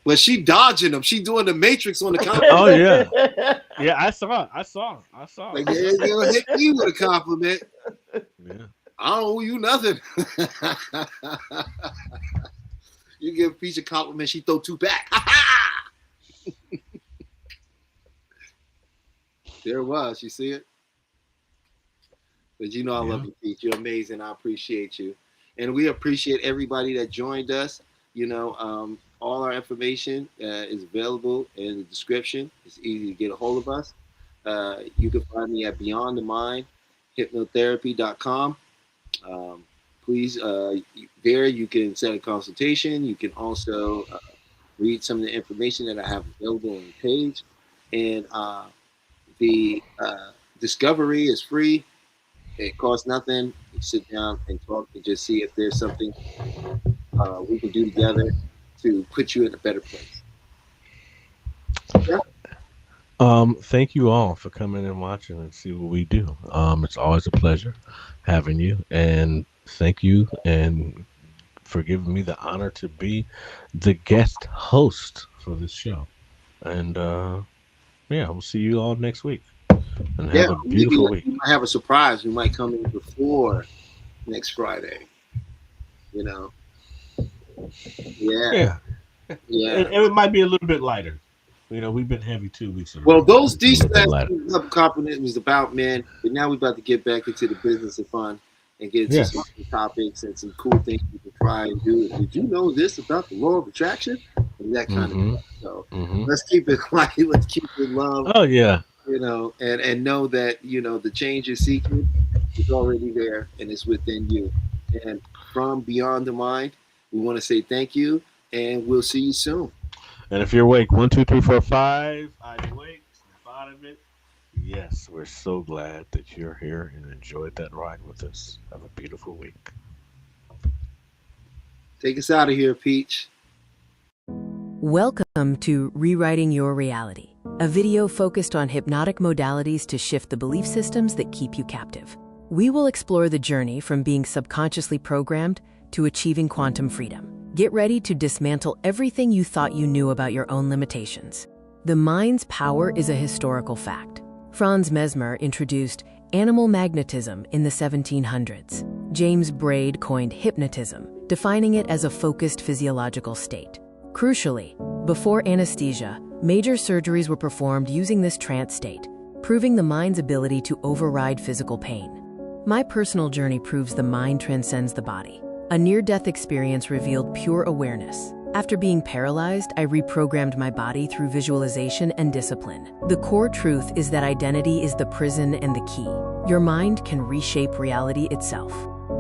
But she dodging him. She doing the Matrix on the compliment. Oh yeah, yeah. I saw. Like they're gonna hit you with a compliment. Yeah. I don't owe you nothing. You give Peach a compliment, she throw 2 back. There it was. You see it? But I love you, Peach. You're amazing. I appreciate you. And we appreciate everybody that joined us. All our information is available in the description. It's easy to get a hold of us. You can find me at Beyond the Mind, hypnotherapy.com. Please, there you can set a consultation. You can also read some of the information that I have available on the page. And the discovery is free. It costs nothing. You sit down and talk and just see if there's something we can do together to put you in a better place. Thank you all for coming and watching and see what we do. It's always a pleasure having you, and thank you and for giving me the honor to be the guest host for this show. And yeah, we'll see you all next week. And Yeah, have a maybe beautiful week. we might have a surprise. We might come in before next Friday. You know. Yeah. Yeah, Yeah. and it might be a little bit lighter. We've been heavy 2 weeks in a Well, row. those It's a little bit these lighter. last compliment was about men, but now we're about to get back into the business of fun and get into Yes. some other topics and some cool things you can try and do. Did you know this about the law of attraction? And that kind Mhm. of stuff. So Mhm. let's keep it light. Let's keep it love. Oh yeah. And know that the change you're seeking is already there and it's within you. And from Beyond the Mind, we want to say thank you, and we'll see you soon. And if you're awake, 1, 2, 3, 4, 5, I'm awake. Snap out of it. Yes, we're so glad that you're here and enjoyed that ride with us. Have a beautiful week. Take us out of here, Peach. Welcome to Rewriting Your Reality, a video focused on hypnotic modalities to shift the belief systems that keep you captive. We will explore the journey from being subconsciously programmed to achieving quantum freedom. Get ready to dismantle everything you thought you knew about your own limitations. The mind's power is a historical fact. Franz Mesmer introduced animal magnetism in the 1700s. James Braid coined hypnotism, defining it as a focused physiological state. Crucially, before anesthesia, major surgeries were performed using this trance state, proving the mind's ability to override physical pain. My personal journey proves the mind transcends the body. A near-death experience revealed pure awareness. After being paralyzed, I reprogrammed my body through visualization and discipline. The core truth is that identity is the prison and the key. Your mind can reshape reality itself.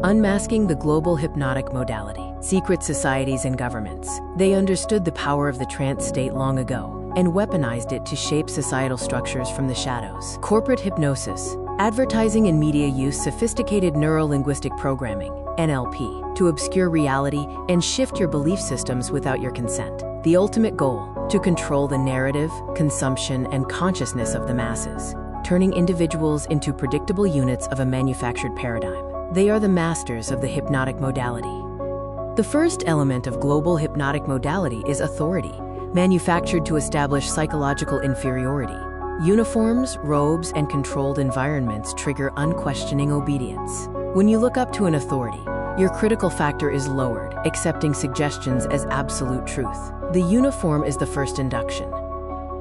Unmasking the global hypnotic modality. Secret societies and governments. They understood the power of the trance state long ago and weaponized it to shape societal structures from the shadows. Corporate hypnosis. Advertising and media use sophisticated neuro-linguistic programming, NLP, to obscure reality and shift your belief systems without your consent. The ultimate goal, to control the narrative, consumption, and consciousness of the masses, turning individuals into predictable units of a manufactured paradigm. They are the masters of the hypnotic modality. The first element of global hypnotic modality is authority, manufactured to establish psychological inferiority. Uniforms, robes, and controlled environments trigger unquestioning obedience. When you look up to an authority, your critical factor is lowered, accepting suggestions as absolute truth. The uniform is the first induction.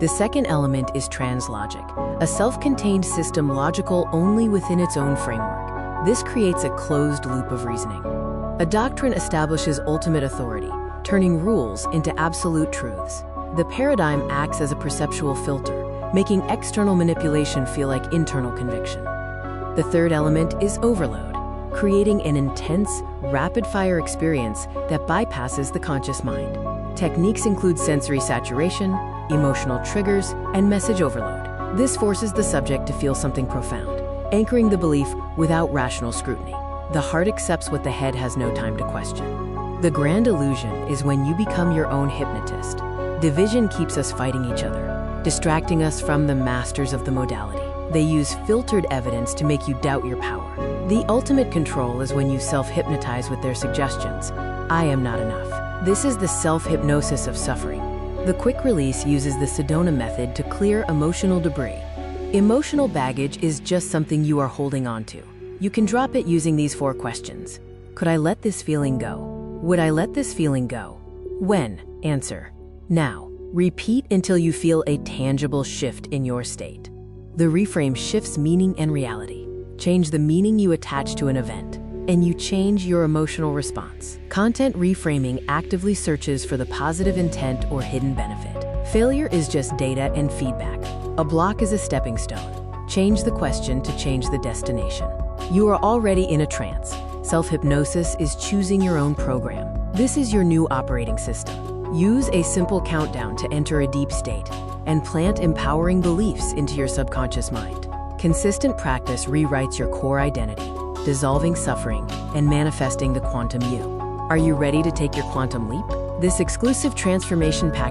The second element is translogic, a self-contained system logical only within its own framework. This creates a closed loop of reasoning. A doctrine establishes ultimate authority, turning rules into absolute truths. The paradigm acts as a perceptual filter, making external manipulation feel like internal conviction. The third element is overload, creating an intense, rapid-fire experience that bypasses the conscious mind. Techniques include sensory saturation, emotional triggers, and message overload. This forces the subject to feel something profound, anchoring the belief without rational scrutiny. The heart accepts what the head has no time to question. The grand illusion is when you become your own hypnotist. Division keeps us fighting each other, distracting us from the masters of the modality. They use filtered evidence to make you doubt your power. The ultimate control is when you self-hypnotize with their suggestions. I am not enough. This is the self-hypnosis of suffering. The quick release uses the Sedona method to clear emotional debris. Emotional baggage is just something you are holding on to. You can drop it using these 4 questions. Could I let this feeling go? Would I let this feeling go? When? Answer: now. Repeat until you feel a tangible shift in your state. The reframe shifts meaning and reality. Change the meaning you attach to an event, and you change your emotional response. Content reframing actively searches for the positive intent or hidden benefit. Failure is just data and feedback. A block is a stepping stone. Change the question to change the destination. You are already in a trance. Self-hypnosis is choosing your own program. This is your new operating system. Use a simple countdown to enter a deep state and plant empowering beliefs into your subconscious mind. Consistent practice rewrites your core identity, dissolving suffering and manifesting the quantum you. Are you ready to take your quantum leap? This exclusive transformation pack